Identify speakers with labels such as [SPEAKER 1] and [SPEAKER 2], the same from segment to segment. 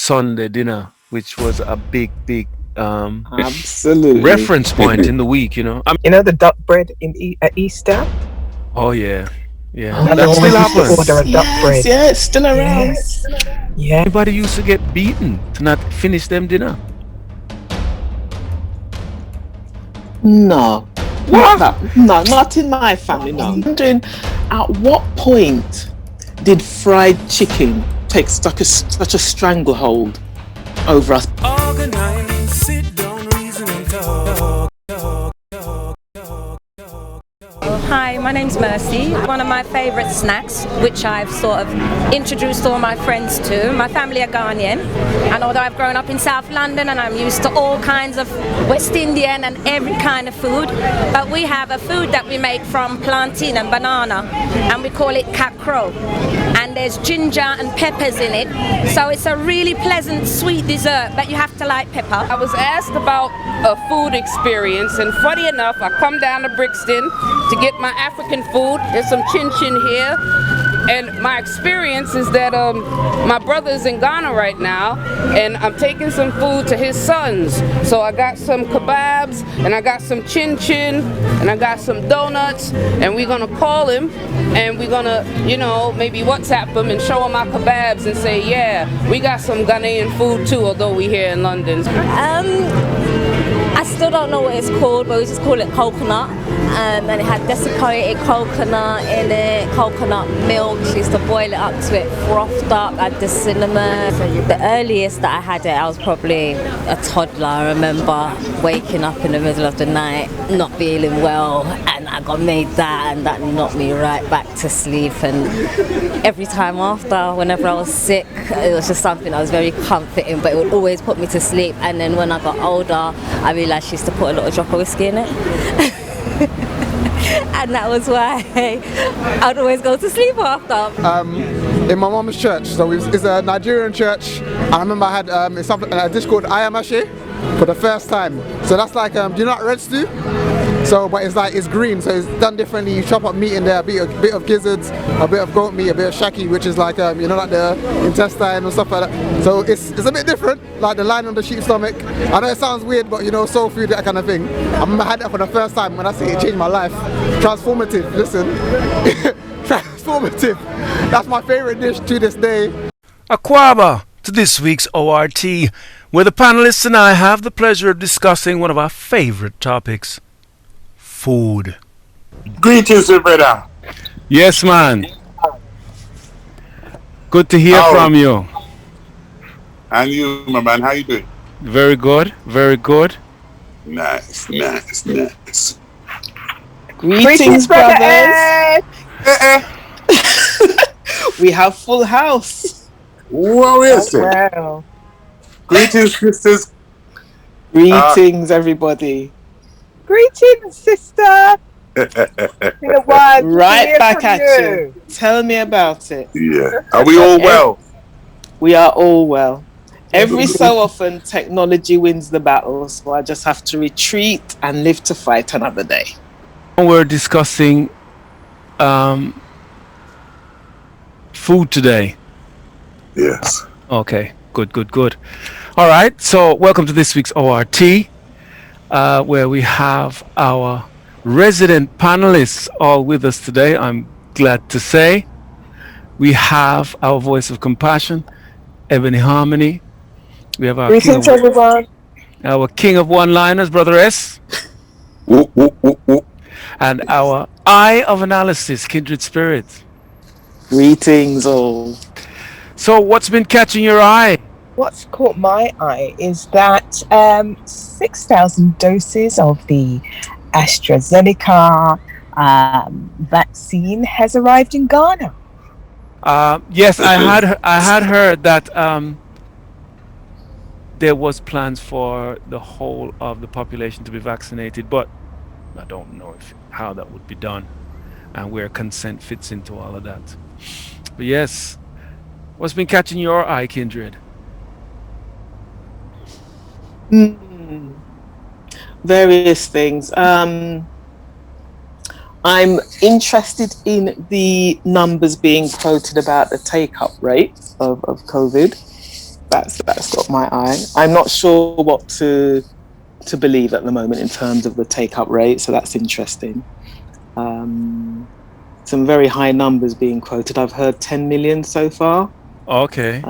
[SPEAKER 1] Sunday dinner, which was a big
[SPEAKER 2] Absolutely.
[SPEAKER 1] reference point in the week.
[SPEAKER 3] You know the duck bread at Easter?
[SPEAKER 1] Oh yeah, yeah,
[SPEAKER 2] Oh
[SPEAKER 3] And I
[SPEAKER 1] that
[SPEAKER 3] always
[SPEAKER 1] still
[SPEAKER 3] used to order
[SPEAKER 1] happens.
[SPEAKER 2] yes,
[SPEAKER 3] a duck
[SPEAKER 2] yes,
[SPEAKER 3] bread.
[SPEAKER 2] yeah, it's still around.
[SPEAKER 3] Yes. Yeah.
[SPEAKER 1] Anybody used to get beaten to not finish them dinner.
[SPEAKER 2] No, not
[SPEAKER 1] What?
[SPEAKER 2] that. No, not in my family. No. I'm wondering, at what point did fried chicken take such a stranglehold over us?
[SPEAKER 4] Organize, sit down, reason and talk.
[SPEAKER 5] Hi, my name's Mercy. One of my favourite snacks, which I've sort of introduced all my friends to. My family are Ghanaian, and although I've grown up in South London and I'm used to all kinds of West Indian and every kind of food, but we have a food that we make from plantain and banana, and we call it kakro. And there's ginger and peppers in it, so it's a really pleasant sweet dessert, but you have to like pepper.
[SPEAKER 6] I was asked about a food experience, and funny enough, I come down to Brixton to get my African food. There's some chin chin here, and my experience is that my brother's in Ghana right now, and I'm taking some food to his sons. So I got some kebabs, and I got some chin chin, and I got some donuts, and we're gonna call him, and we're gonna, maybe WhatsApp him and show him our kebabs and say, yeah, we got some Ghanaian food too, although we're here in London.
[SPEAKER 5] I still don't know what it's called, but we just call it coconut. And it had desiccated coconut in it, coconut milk. She used to boil it up to it, frothed up, add the cinnamon. The earliest that I had it, I was probably a toddler. I remember waking up in the middle of the night, not feeling well, and I got made that, and that knocked me right back to sleep. And every time after, whenever I was sick, it was just something that was very comforting, but it would always put me to sleep. And then when I got older, I realised she used to put a little drop of whiskey in it. And that was why I'd always go to sleep after.
[SPEAKER 7] In my mum's church, so it's a Nigerian church. I remember I had it's something a dish called ayamashe for the first time. So that's like, do you know what red stew? So, but it's green, so it's done differently. You chop up meat in there, a bit of gizzards, a bit of goat meat, a bit of shaki, which is like like the intestine and stuff like that. So it's a bit different, like the line on the sheep's stomach. I know it sounds weird, but soul food, that kind of thing. I remember I had that for the first time. When I say it changed my life, transformative. Listen, transformative. That's my favorite dish to this day.
[SPEAKER 1] Aquaba to this week's ORT, where the panelists and I have the pleasure of discussing one of our favorite topics: food.
[SPEAKER 8] Greetings, brother.
[SPEAKER 1] Yes, man. Good to hear from you.
[SPEAKER 8] And you, my man, how you doing?
[SPEAKER 1] Very good, very good.
[SPEAKER 8] Nice.
[SPEAKER 2] Greetings, brothers. We have full house.
[SPEAKER 8] What is it?
[SPEAKER 3] Wow.
[SPEAKER 8] Greetings, sisters.
[SPEAKER 2] Greetings, everybody.
[SPEAKER 3] Greetings, sister. Been a while to
[SPEAKER 2] Right
[SPEAKER 3] hear
[SPEAKER 2] back
[SPEAKER 3] from
[SPEAKER 2] at you. Tell me about it.
[SPEAKER 8] Yeah. Are we all well?
[SPEAKER 2] We are all well. Every so often, technology wins the battle, so I just have to retreat and live to fight another day.
[SPEAKER 1] We're discussing food today.
[SPEAKER 8] Yes.
[SPEAKER 1] Okay, good. All right, so welcome to this week's ORT, where we have our resident panelists all with us today. I'm glad to say we have our voice of compassion, Ebony Harmony. We have our
[SPEAKER 3] Greetings, everyone.
[SPEAKER 1] our king of one-liners, Brother S, and our eye of analysis, Kindred Spirit.
[SPEAKER 2] Greetings, all.
[SPEAKER 1] So, what's been catching your eye?
[SPEAKER 3] What's caught my eye is that 6,000 doses of the AstraZeneca vaccine has arrived in Ghana.
[SPEAKER 1] Yes, I had heard that there was plans for the whole of the population to be vaccinated, but I don't know how that would be done and where consent fits into all of that. But yes, what's been catching your eye, Kindred?
[SPEAKER 2] Various things. I'm interested in the numbers being quoted about the take-up rate of COVID. That's got my eye. I'm not sure what to believe at the moment in terms of the take up rate, so that's interesting. Um, some very high numbers being quoted. I've heard 10 million so far.
[SPEAKER 1] Okay.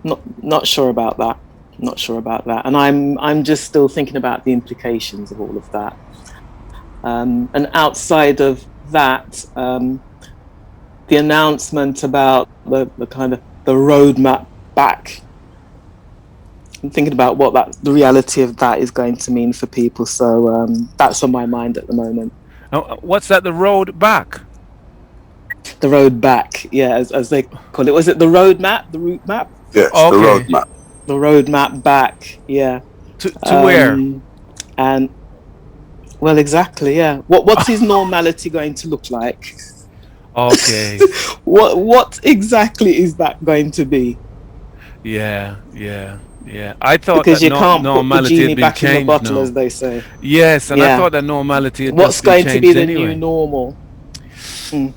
[SPEAKER 2] Not sure about that. Not sure about that. And I'm just still thinking about the implications of all of that. And outside of that, the announcement about the kind of the roadmap back. I'm thinking about what the reality of that is going to mean for people. So that's on my mind at the moment.
[SPEAKER 1] What's that? The road back?
[SPEAKER 2] The road back, yeah, as they call it. Was it the road map, the route map?
[SPEAKER 8] Yes, the
[SPEAKER 1] Okay.
[SPEAKER 8] roadmap.
[SPEAKER 2] The road map back, yeah.
[SPEAKER 1] To where?
[SPEAKER 2] And well, exactly, yeah. What is normality going to look like?
[SPEAKER 1] Okay.
[SPEAKER 2] What exactly is that going to be?
[SPEAKER 1] Yeah, yeah, yeah. I thought
[SPEAKER 2] Because
[SPEAKER 1] that
[SPEAKER 2] you can't put the
[SPEAKER 1] normality had
[SPEAKER 2] genie
[SPEAKER 1] been
[SPEAKER 2] back in the
[SPEAKER 1] changed
[SPEAKER 2] bottle,
[SPEAKER 1] now.
[SPEAKER 2] as they say.
[SPEAKER 1] Yes, and I
[SPEAKER 2] Yeah.
[SPEAKER 1] thought that normality had
[SPEAKER 2] What's
[SPEAKER 1] just been
[SPEAKER 2] going to be
[SPEAKER 1] changed
[SPEAKER 2] the new
[SPEAKER 1] anyway.
[SPEAKER 2] normal? Mm.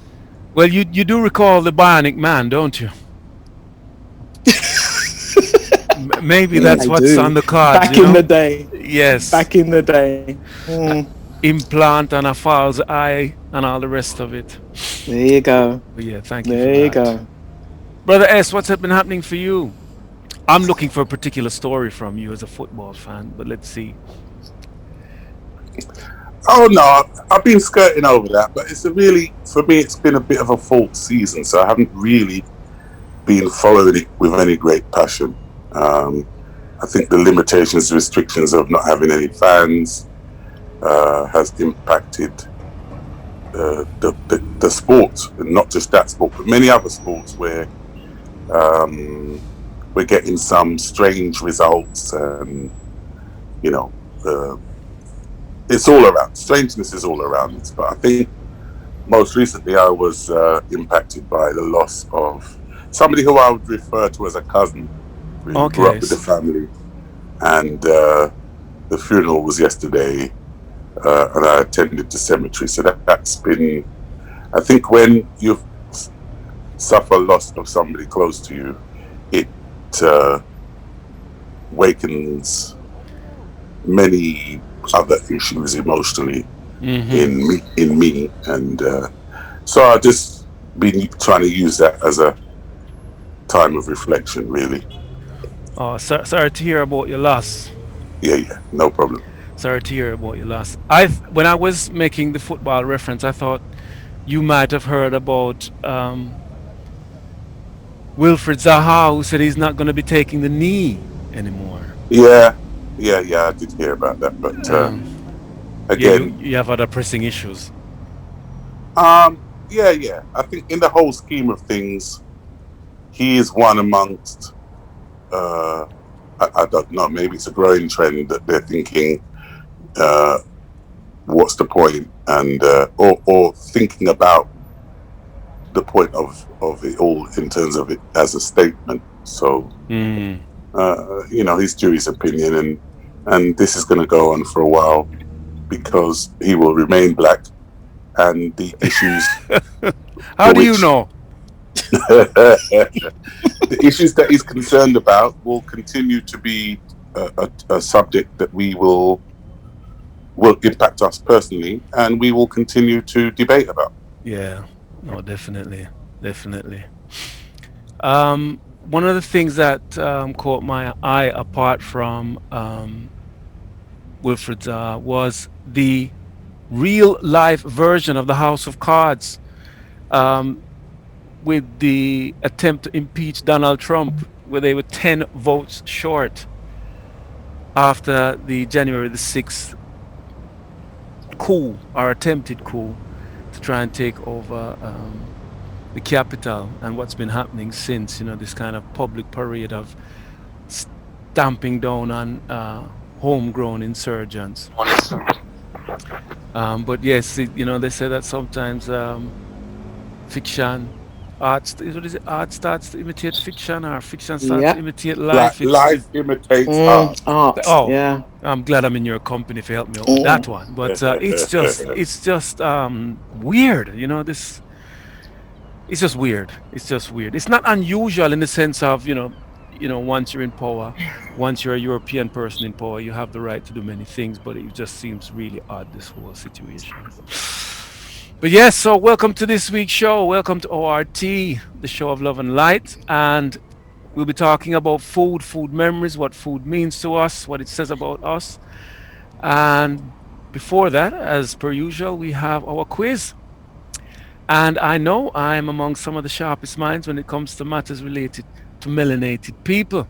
[SPEAKER 1] Well, you do recall the Bionic Man, don't you? Maybe that's
[SPEAKER 2] I
[SPEAKER 1] what's on
[SPEAKER 2] do.
[SPEAKER 1] the cards,
[SPEAKER 2] Back
[SPEAKER 1] you
[SPEAKER 2] in
[SPEAKER 1] know?
[SPEAKER 2] the day.
[SPEAKER 1] Yes.
[SPEAKER 2] Back in the day. Mm.
[SPEAKER 1] Implant and a false eye and all the rest of it.
[SPEAKER 2] There you go.
[SPEAKER 1] But yeah, thank you for
[SPEAKER 2] There you
[SPEAKER 1] that.
[SPEAKER 2] go.
[SPEAKER 1] Brother S, what's been happening for you? I'm looking for a particular story from you as a football fan, but let's see.
[SPEAKER 8] Oh no, I've been skirting over that, but it's a really, for me, it's been a bit of a fault season, so I haven't really been following it with any great passion. I think the limitations, restrictions of not having any fans has impacted the sport, and not just that sport, but many other sports where we're getting some strange results, and you know, it's all around. Strangeness is all around us. But I think most recently I was impacted by the loss of somebody who I would refer to as a cousin. Really grew
[SPEAKER 1] Okay.
[SPEAKER 8] up with the family, and the funeral was yesterday, and I attended the cemetery. So that's been, I think, when you suffer loss of somebody close to you, it wakens many other issues emotionally in me, and so I just been trying to use that as a time of reflection, really.
[SPEAKER 1] Oh, sorry to hear about your loss.
[SPEAKER 8] Yeah, no problem.
[SPEAKER 1] Sorry to hear about your loss. When I was making the football reference, I thought you might have heard about Wilfred Zaha, who said he's not going to be taking the knee anymore.
[SPEAKER 8] Yeah, I did hear about that, but
[SPEAKER 1] Yeah,
[SPEAKER 8] again,
[SPEAKER 1] you have other pressing issues.
[SPEAKER 8] yeah. I think in the whole scheme of things, he is one amongst. I don't know. Maybe it's a growing trend that they're thinking, what's the point, and or thinking about the point of it all in terms of it as a statement. So, he's due his opinion, and this is going to go on for a while because he will remain black, and the issues.
[SPEAKER 1] How do you know?
[SPEAKER 8] The issues that he's concerned about will continue to be a subject that will impact us personally, and we will continue to debate about.
[SPEAKER 1] Yeah, no, definitely. One of the things that caught my eye, apart from Wilfred's, was the real life version of the House of Cards, with the attempt to impeach Donald Trump, where they were 10 votes short after the January the 6th coup, or attempted coup, to try and take over the capital, and what's been happening since, this kind of public parade of stamping down on homegrown insurgents. But yes, they say that sometimes fiction, art starts to imitate fiction, or fiction starts to imitate life.
[SPEAKER 8] Life imitates art.
[SPEAKER 1] Oh,
[SPEAKER 2] yeah.
[SPEAKER 1] I'm glad I'm in your company if you help me out with that one. But it's just weird, it's just weird. It's just weird. It's not unusual in the sense of, once you're in power, once you're a European person in power, you have the right to do many things, but it just seems really odd, this whole situation. But yes, so welcome to this week's show. Welcome to ORT, the show of love and light. And we'll be talking about food, food memories, what food means to us, what it says about us. And before that, as per usual, we have our quiz. And I know I'm among some of the sharpest minds when it comes to matters related to melanated people.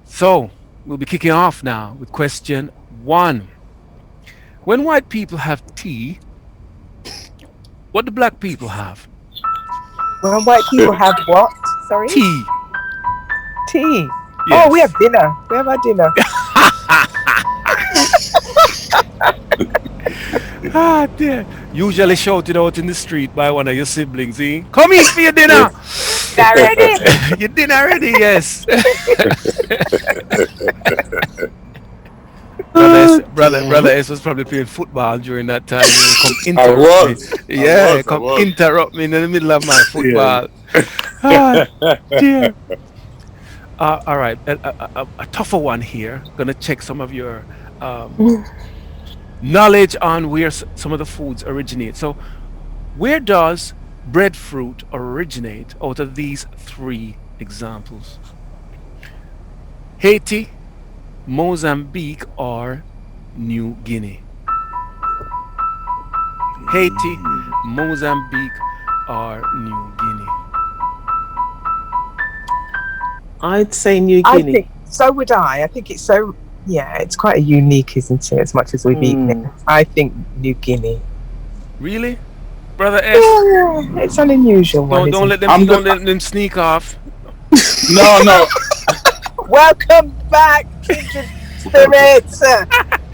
[SPEAKER 1] So we'll be kicking off now with question 1. When white people have tea, what do black people have?
[SPEAKER 3] When white people have what? Sorry?
[SPEAKER 1] Tea.
[SPEAKER 3] Tea.
[SPEAKER 1] Yes.
[SPEAKER 3] Oh, we have dinner. We have our dinner.
[SPEAKER 1] Ah, dear. Usually shouted out in the street by one of your siblings, eh? Come eat for your dinner!
[SPEAKER 3] Dinner ready?
[SPEAKER 1] Your dinner ready, yes. Brother S was probably playing football during that time. Come
[SPEAKER 8] I
[SPEAKER 1] interrupt
[SPEAKER 8] was.
[SPEAKER 1] me. Yeah,
[SPEAKER 8] I
[SPEAKER 1] come
[SPEAKER 8] was.
[SPEAKER 1] interrupt me in the middle of my football. Ah, dear. All right, a tougher one here. Gonna check some of your knowledge on where some of the foods originate. So, where does breadfruit originate out of these 3 examples? Haiti, Mozambique, or New Guinea? Haiti, Mozambique, or New Guinea?
[SPEAKER 2] I'd say New
[SPEAKER 3] I
[SPEAKER 2] Guinea.
[SPEAKER 3] think so would I. I think it's so. Yeah, it's quite a unique, isn't it? As much as we've eaten it, I think New Guinea.
[SPEAKER 1] Really, brother S?
[SPEAKER 3] Yeah, it's an unusual one.
[SPEAKER 1] Don't let
[SPEAKER 3] isn't
[SPEAKER 1] them let them sneak off.
[SPEAKER 8] No.
[SPEAKER 3] it? Welcome back, kindred spirits.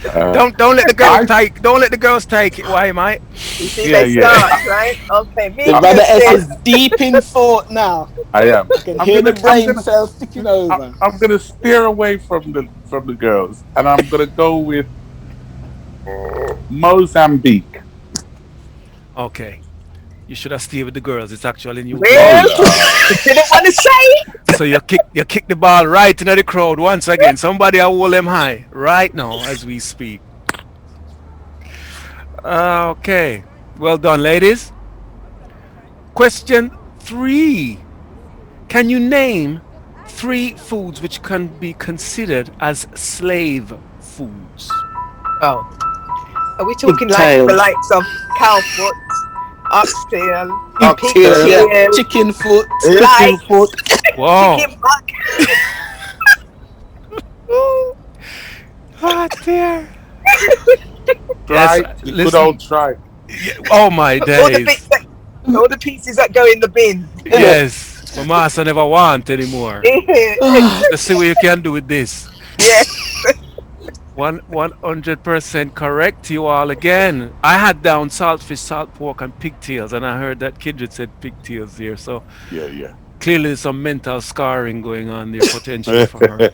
[SPEAKER 1] Don't let the girls take it. Why, mate?
[SPEAKER 3] You see, they start right. Okay,
[SPEAKER 2] The brother S is deep in thought now.
[SPEAKER 8] I am.
[SPEAKER 2] I can hear the brain cells ticking over.
[SPEAKER 8] I'm going to steer away from the girls, and I'm going to go with Mozambique.
[SPEAKER 1] Okay. You should have stayed with the girls. It's actually New
[SPEAKER 3] Well,
[SPEAKER 1] Guinea.
[SPEAKER 3] you didn't want to say.
[SPEAKER 1] So you kick the ball right into the crowd once again. Somebody hold them high right now as we speak. Okay. Well done, ladies. Question 3. Can you name 3 foods which can be considered as slave foods?
[SPEAKER 3] Oh, are we talking
[SPEAKER 2] Pigtail.
[SPEAKER 3] like the likes of cow foot, oxtail,
[SPEAKER 2] Oxtail, yeah.
[SPEAKER 3] pigtail,
[SPEAKER 2] Chicken foot.
[SPEAKER 3] Chicken
[SPEAKER 2] foot.
[SPEAKER 1] Wow.
[SPEAKER 3] chicken butt?
[SPEAKER 1] Ah, dear.
[SPEAKER 8] Try.
[SPEAKER 1] Yes,
[SPEAKER 8] Good
[SPEAKER 1] listen.
[SPEAKER 8] old try.
[SPEAKER 1] Oh my days.
[SPEAKER 3] All the pieces that go in the bin.
[SPEAKER 1] Yes. My master never want anymore. Let's see what you can do with this.
[SPEAKER 3] Yeah.
[SPEAKER 1] 100% correct, you all again. I had down saltfish, salt pork, and pigtails, and I heard that Kindred said pigtails there. So
[SPEAKER 8] Yeah.
[SPEAKER 1] clearly there's some mental scarring going on there potentially for her.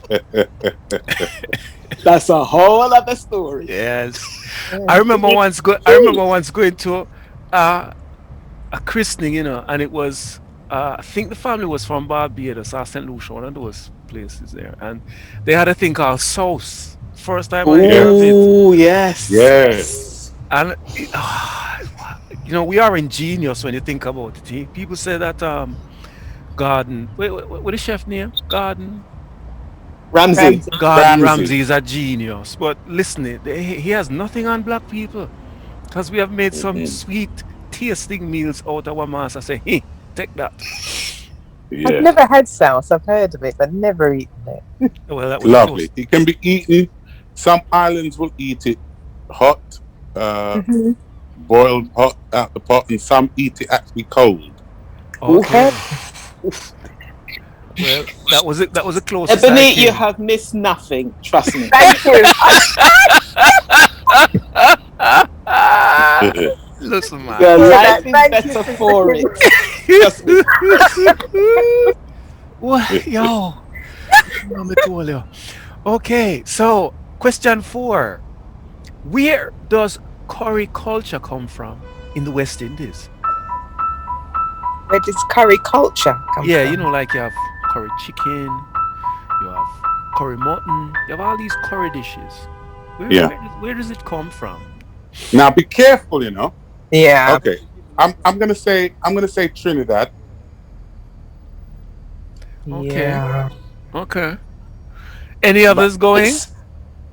[SPEAKER 2] That's a whole other story.
[SPEAKER 1] Yes. I remember once going to a christening, and it was I think the family was from Barbados or St. Lucia, one of those places there, and they had a thing called sauce. First time I heard of it.
[SPEAKER 2] Oh, yes.
[SPEAKER 8] Yes.
[SPEAKER 1] And we are ingenious when you think about it. Eh? People say that Gordon, what is chef name? Gordon
[SPEAKER 2] Ramsay.
[SPEAKER 1] Ramsay is a genius. But listen, he has nothing on black people, because we have made some sweet tasting meals out of our master. Say, hey, take that.
[SPEAKER 8] Yeah.
[SPEAKER 3] I've never had sauce. I've heard of it, but never eaten it.
[SPEAKER 1] Well, that was
[SPEAKER 8] Lovely.
[SPEAKER 1] close.
[SPEAKER 8] It can be eaten. Some islands will eat it hot, boiled hot out the pot, and some eat it actually cold.
[SPEAKER 1] Okay. Well, that was it. That was a close.
[SPEAKER 2] Ebony, you have missed nothing. Trust me.
[SPEAKER 3] Thank you.
[SPEAKER 1] Listen, man.
[SPEAKER 2] Your life is
[SPEAKER 3] Thank you
[SPEAKER 2] better
[SPEAKER 3] for
[SPEAKER 2] for it. Trust me.
[SPEAKER 1] What, yo? I'm tell you. Okay, so question 4: where does curry culture come from in the West Indies?
[SPEAKER 3] Where does curry culture come
[SPEAKER 1] Yeah,
[SPEAKER 3] from?
[SPEAKER 1] like you have curry chicken, you have curry mutton, you have all these curry dishes.
[SPEAKER 8] Yeah.
[SPEAKER 1] Where does it come from?
[SPEAKER 8] Now be careful, you know.
[SPEAKER 3] Yeah.
[SPEAKER 8] Okay. I'm gonna say Trinidad.
[SPEAKER 1] Okay.
[SPEAKER 3] Yeah.
[SPEAKER 1] Okay. Any
[SPEAKER 2] But
[SPEAKER 1] others going?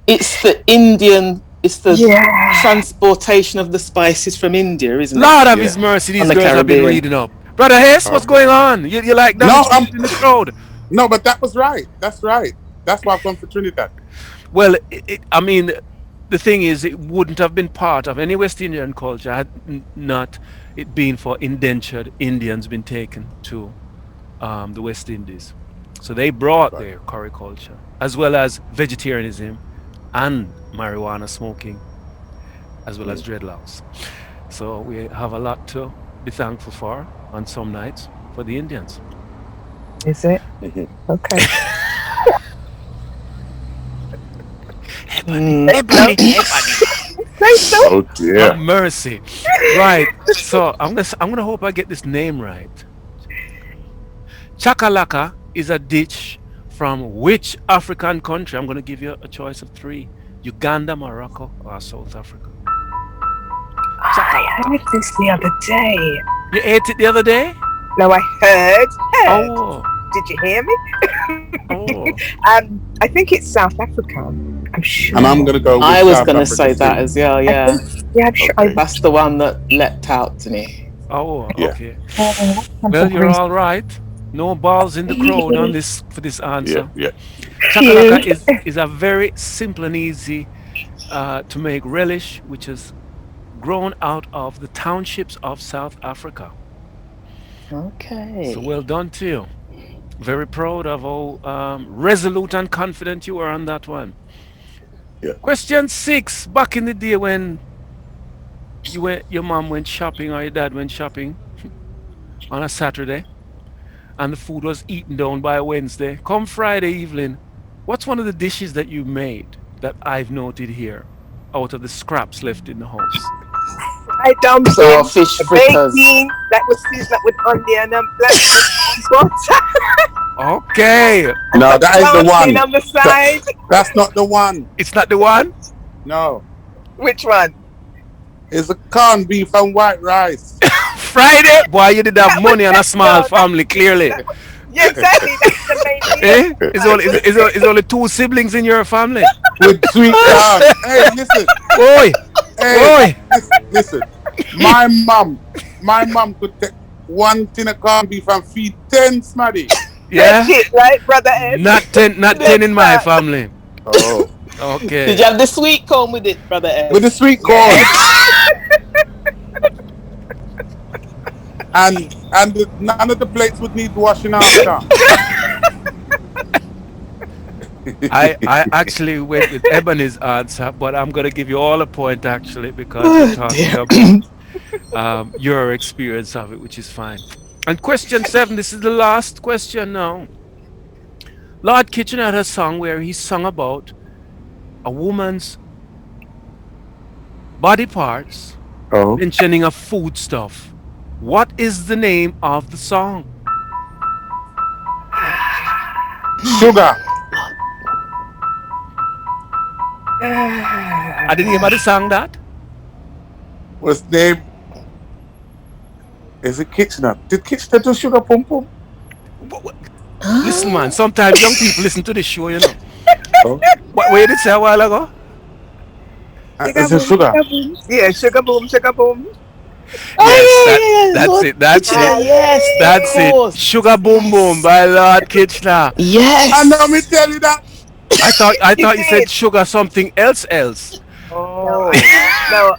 [SPEAKER 2] it's the Indian. It's the
[SPEAKER 3] Yeah.
[SPEAKER 2] transportation of the spices from India, isn't it?
[SPEAKER 1] Lord of
[SPEAKER 8] Yeah.
[SPEAKER 1] His mercy,
[SPEAKER 2] And
[SPEAKER 1] these
[SPEAKER 2] the
[SPEAKER 1] girls have been
[SPEAKER 2] Caribbean.
[SPEAKER 1] reading up. Brother Hess, what's
[SPEAKER 8] Okay.
[SPEAKER 1] going on? You like
[SPEAKER 8] No,
[SPEAKER 1] damage in the crowd?
[SPEAKER 8] no, but that was right. That's right. That's why I've gone for Trinidad.
[SPEAKER 1] Well, I mean, the thing is, it wouldn't have been part of any West Indian culture had not it been for indentured Indians been taken to the West Indies. So they brought
[SPEAKER 8] Right.
[SPEAKER 1] their curry culture, as well as vegetarianism and marijuana smoking, as well as
[SPEAKER 8] Mm.
[SPEAKER 1] dreadlocks. So we have a lot to be thankful for on some nights for the Indians.
[SPEAKER 3] Is it?
[SPEAKER 8] Mhm.
[SPEAKER 3] Okay.
[SPEAKER 1] Ebony,
[SPEAKER 3] Say so.
[SPEAKER 8] Oh
[SPEAKER 1] have
[SPEAKER 8] dear.
[SPEAKER 1] mercy. Right. So I'm gonna hope I get this name right. Chakalaka is a dish from which African country? I'm gonna give you a choice of three: Uganda, Morocco, or South Africa.
[SPEAKER 3] I
[SPEAKER 1] Chakalaka.
[SPEAKER 3] heard this the other day.
[SPEAKER 1] You ate it the other day?
[SPEAKER 3] No, I heard.
[SPEAKER 1] Oh,
[SPEAKER 3] Did you hear me?
[SPEAKER 1] oh.
[SPEAKER 3] I think it's South Africa. I'm sure.
[SPEAKER 8] And I'm gonna go with
[SPEAKER 2] I was
[SPEAKER 8] South
[SPEAKER 2] going to
[SPEAKER 8] Africa
[SPEAKER 2] say that
[SPEAKER 8] too.
[SPEAKER 2] as well.
[SPEAKER 3] I
[SPEAKER 2] Yeah,
[SPEAKER 3] think, yeah, I'm sure.
[SPEAKER 8] Okay.
[SPEAKER 2] that's the one that leapt out to me.
[SPEAKER 1] Oh,
[SPEAKER 8] Yeah.
[SPEAKER 1] okay.
[SPEAKER 3] I,
[SPEAKER 1] Well, you're all right. No balls in the crowd on this for this
[SPEAKER 8] Yeah,
[SPEAKER 1] answer.
[SPEAKER 8] yeah.
[SPEAKER 1] Chakalaka is a very simple and easy to make relish, which is grown out of the townships of South Africa. So
[SPEAKER 2] Okay.
[SPEAKER 1] well done to you. Very proud of how resolute and confident you were on that one.
[SPEAKER 8] Yeah.
[SPEAKER 1] Question 6. Back in the day when your mom went shopping or your dad went shopping on a Saturday and the food was eaten down by Wednesday, come Friday evening, what's one of the dishes that you made that I've noted here out of the scraps left in the house?
[SPEAKER 3] dumped
[SPEAKER 2] So
[SPEAKER 3] in
[SPEAKER 2] fish
[SPEAKER 3] a baked
[SPEAKER 2] fritters.
[SPEAKER 3] bean that was seasoned up with onion and black water.
[SPEAKER 1] Okay,
[SPEAKER 8] No, that is the
[SPEAKER 3] Plantain
[SPEAKER 8] one.
[SPEAKER 3] on the side.
[SPEAKER 8] That's not the one.
[SPEAKER 1] it's not the one.
[SPEAKER 8] No.
[SPEAKER 3] Which one?
[SPEAKER 8] It's a corned beef and white rice.
[SPEAKER 1] Friday, boy, you did have
[SPEAKER 3] That
[SPEAKER 1] money
[SPEAKER 3] was-
[SPEAKER 1] on a small
[SPEAKER 3] no,
[SPEAKER 1] family, clearly.
[SPEAKER 3] Yeah, exactly. That's the main
[SPEAKER 1] Eh?
[SPEAKER 3] meal.
[SPEAKER 1] It's only two siblings in your family.
[SPEAKER 8] With sweet corn. Hey, listen.
[SPEAKER 1] Oi,
[SPEAKER 8] Hey,
[SPEAKER 1] oi.
[SPEAKER 8] listen. My mom could take one tin of corned beef and feed 10 smaddy.
[SPEAKER 1] Yeah,
[SPEAKER 3] Shit, right, brother Ed?
[SPEAKER 1] not 10 in my family.
[SPEAKER 8] Oh.
[SPEAKER 1] Okay.
[SPEAKER 2] Did you have the sweet corn with it, brother Ed?
[SPEAKER 8] With the sweet corn. and none of the plates would need washing after.
[SPEAKER 1] I actually went with Ebony's answer, but I'm gonna give you all a point actually because we're talking about your experience of it, which is fine. And question 7, this is the last question now. Lord Kitchen had a song where he sung about a woman's body parts,
[SPEAKER 8] Oh.
[SPEAKER 1] mentioning a foodstuff. What is the name of the song?
[SPEAKER 8] Sugar.
[SPEAKER 1] I didn't hear about the song that.
[SPEAKER 8] What's the name? Is it Kitchener? Did Kitchener do sugar pum pum?
[SPEAKER 1] Listen, man. Sometimes young people listen to this show, you know.
[SPEAKER 8] Oh.
[SPEAKER 1] What did it say a while ago?
[SPEAKER 8] Is it sugar?
[SPEAKER 3] Yeah, sugar boom, sugar boom.
[SPEAKER 1] That's it. That's
[SPEAKER 2] Ah,
[SPEAKER 1] it.
[SPEAKER 2] yes,
[SPEAKER 1] That's
[SPEAKER 2] of
[SPEAKER 1] it.
[SPEAKER 2] course.
[SPEAKER 1] Sugar Boom Boom by Lord Kitchener.
[SPEAKER 2] Yes.
[SPEAKER 8] And let me tell you that.
[SPEAKER 1] I thought you said
[SPEAKER 3] did.
[SPEAKER 1] sugar something else.
[SPEAKER 3] Oh, no.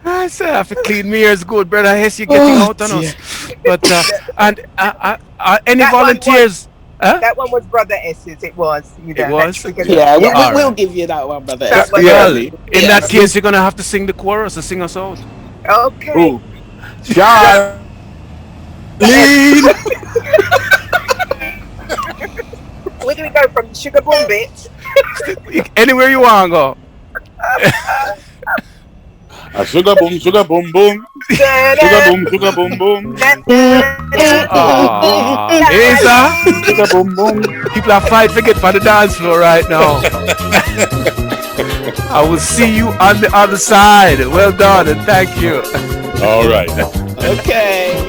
[SPEAKER 1] I say I have to clean me ears good, brother. Hess, you're getting
[SPEAKER 2] Oh,
[SPEAKER 1] out on
[SPEAKER 2] dear.
[SPEAKER 1] us. But and any
[SPEAKER 3] That one
[SPEAKER 1] volunteers? Huh?
[SPEAKER 3] That one was brother S's. It was. You know,
[SPEAKER 1] was?
[SPEAKER 3] because-
[SPEAKER 2] Yeah,
[SPEAKER 1] All
[SPEAKER 2] we'll
[SPEAKER 1] right.
[SPEAKER 2] give you that one, brother.
[SPEAKER 3] That one-
[SPEAKER 1] Well,
[SPEAKER 2] Definitely.
[SPEAKER 1] in
[SPEAKER 2] Yes.
[SPEAKER 1] that case, you're gonna have to sing the chorus or sing us out.
[SPEAKER 3] Okay.
[SPEAKER 8] Ooh. Charlene.
[SPEAKER 3] Where do we go from sugar boom bit?
[SPEAKER 1] Anywhere you want to go.
[SPEAKER 8] A sugar boom, boom. Sugar boom, boom.
[SPEAKER 1] Asa,
[SPEAKER 8] Sugar boom, boom.
[SPEAKER 1] people are fighting to get for the dance floor right now. I will see you on the other side. Well done and thank you.
[SPEAKER 8] All right.
[SPEAKER 2] Okay.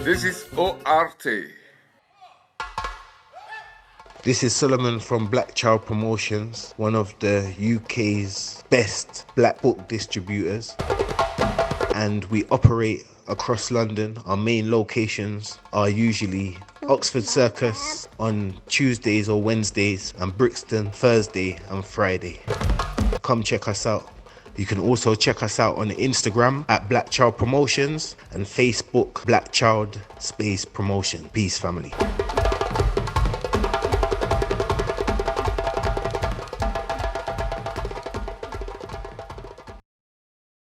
[SPEAKER 9] This is ORT.
[SPEAKER 10] This is Solomon from Black Child Promotions, one of the UK's best black book distributors. And we operate across London. Our main locations are usually Oxford Circus on Tuesdays or Wednesdays and Brixton Thursday and Friday. Come check us out. You can also check us out on Instagram at Black Child Promotions and Facebook Black Child Space Promotion. Peace, family.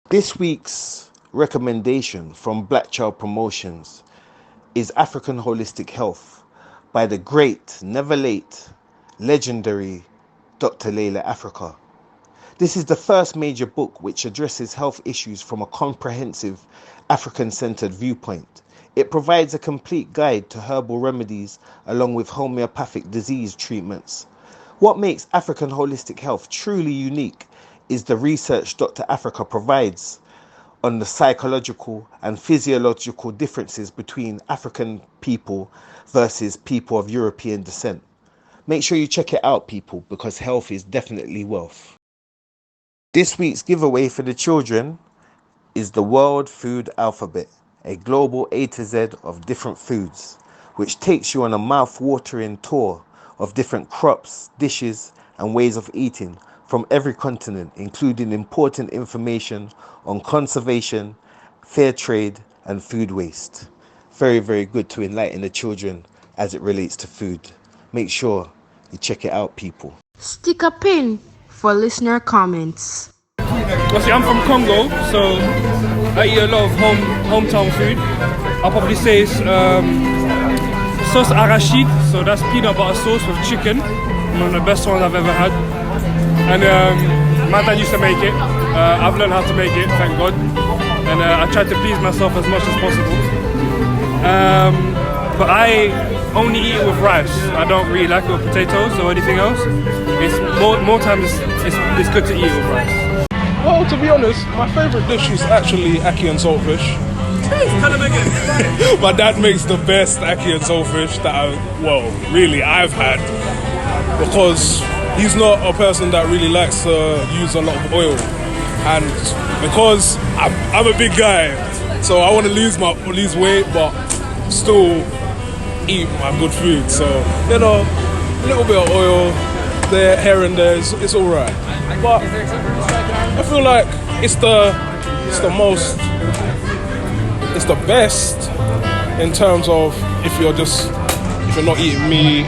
[SPEAKER 10] This week's recommendation from Black Child Promotions is African Holistic Health by the great, never late, legendary Dr. Layla Africa. This is the first major book which addresses health issues from a comprehensive African-centered viewpoint. It provides a complete guide to herbal remedies along with homeopathic disease treatments. What makes African Holistic Health truly unique is the research Dr. Africa provides on the psychological and physiological differences between African people versus people of European descent. Make sure you check it out, people, because health is definitely wealth. This week's giveaway for the children is the World Food Alphabet, a global A to Z of different foods, which takes you on a mouth-watering tour of different crops, dishes, and ways of eating from every continent, including important information on conservation, fair trade, and food waste. Very, very good to enlighten the children as it relates to food. Make sure you check it out, people.
[SPEAKER 11] Stick a pin for listener comments.
[SPEAKER 12] Obviously, I'm from Congo, so I eat a lot of hometown food. I'll probably say it's sauce arachide, so that's peanut butter sauce with chicken. One of the best ones I've ever had. And my dad used to make it. I've learned how to make it, thank God. And I try to please myself as much as possible. But I only eat it with rice. I don't really like it with potatoes or anything else. It's more times it's good to eat it with rice.
[SPEAKER 13] Well, to be honest, my favourite dish is actually ackee and saltfish. My dad makes the best ackee and saltfish that I've had, because he's not a person that really likes to use a lot of oil, and because I'm a big guy, so I want to lose weight but still eat my good food. So a little bit of oil there, here and there, it's all right. But I feel like it's the best in terms of if you're not eating meat,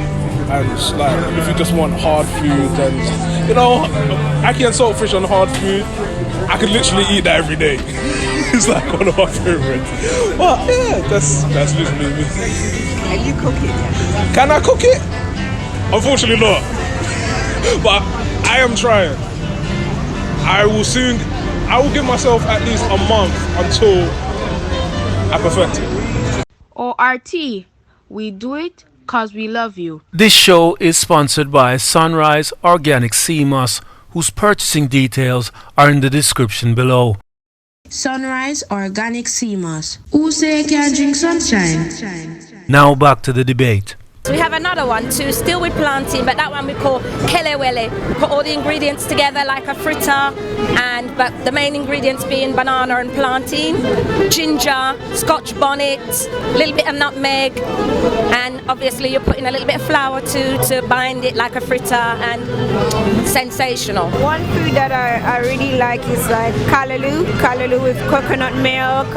[SPEAKER 13] and like if you just want hard food, then ackee and saltfish on hard food, I could literally eat that every day. It's like one of my favorites. But yeah, that's literally me.
[SPEAKER 14] Can you cook it?
[SPEAKER 13] Can I cook it? Unfortunately not. But I am trying. I I will give myself at least a month until I perfect it.
[SPEAKER 11] ORT, we do it cause we love you.
[SPEAKER 1] This show is sponsored by Sunrise Organic Sea Moss, whose purchasing details are in the description below.
[SPEAKER 11] Sunrise Organic Sea Moss. Who say can drink sunshine?
[SPEAKER 1] Now back to the debate.
[SPEAKER 5] We have another one too, still with plantain, but that one we call kelewele. Put all the ingredients together like a fritter, but the main ingredients being banana and plantain, ginger, scotch bonnet, a little bit of nutmeg, and obviously you're putting a little bit of flour too to bind it like a fritter, and sensational.
[SPEAKER 14] One food that I really like is like callaloo with coconut milk,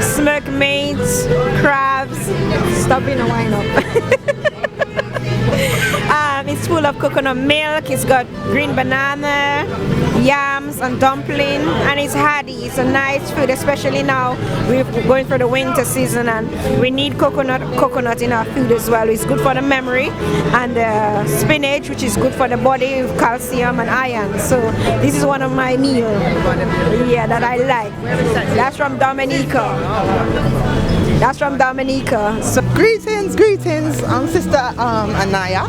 [SPEAKER 14] smoked meat, crabs. Stop being a wine up. It's full of coconut milk, it's got green banana, yams and dumpling, and it's hearty. It's a nice food, especially now we're going for the winter season and we need coconut in our food as well. It's good for the memory, and spinach, which is good for the body with calcium and iron. So this is one of my meals that I like. That's from Dominica.
[SPEAKER 3] So greetings, I'm Sister Anaya.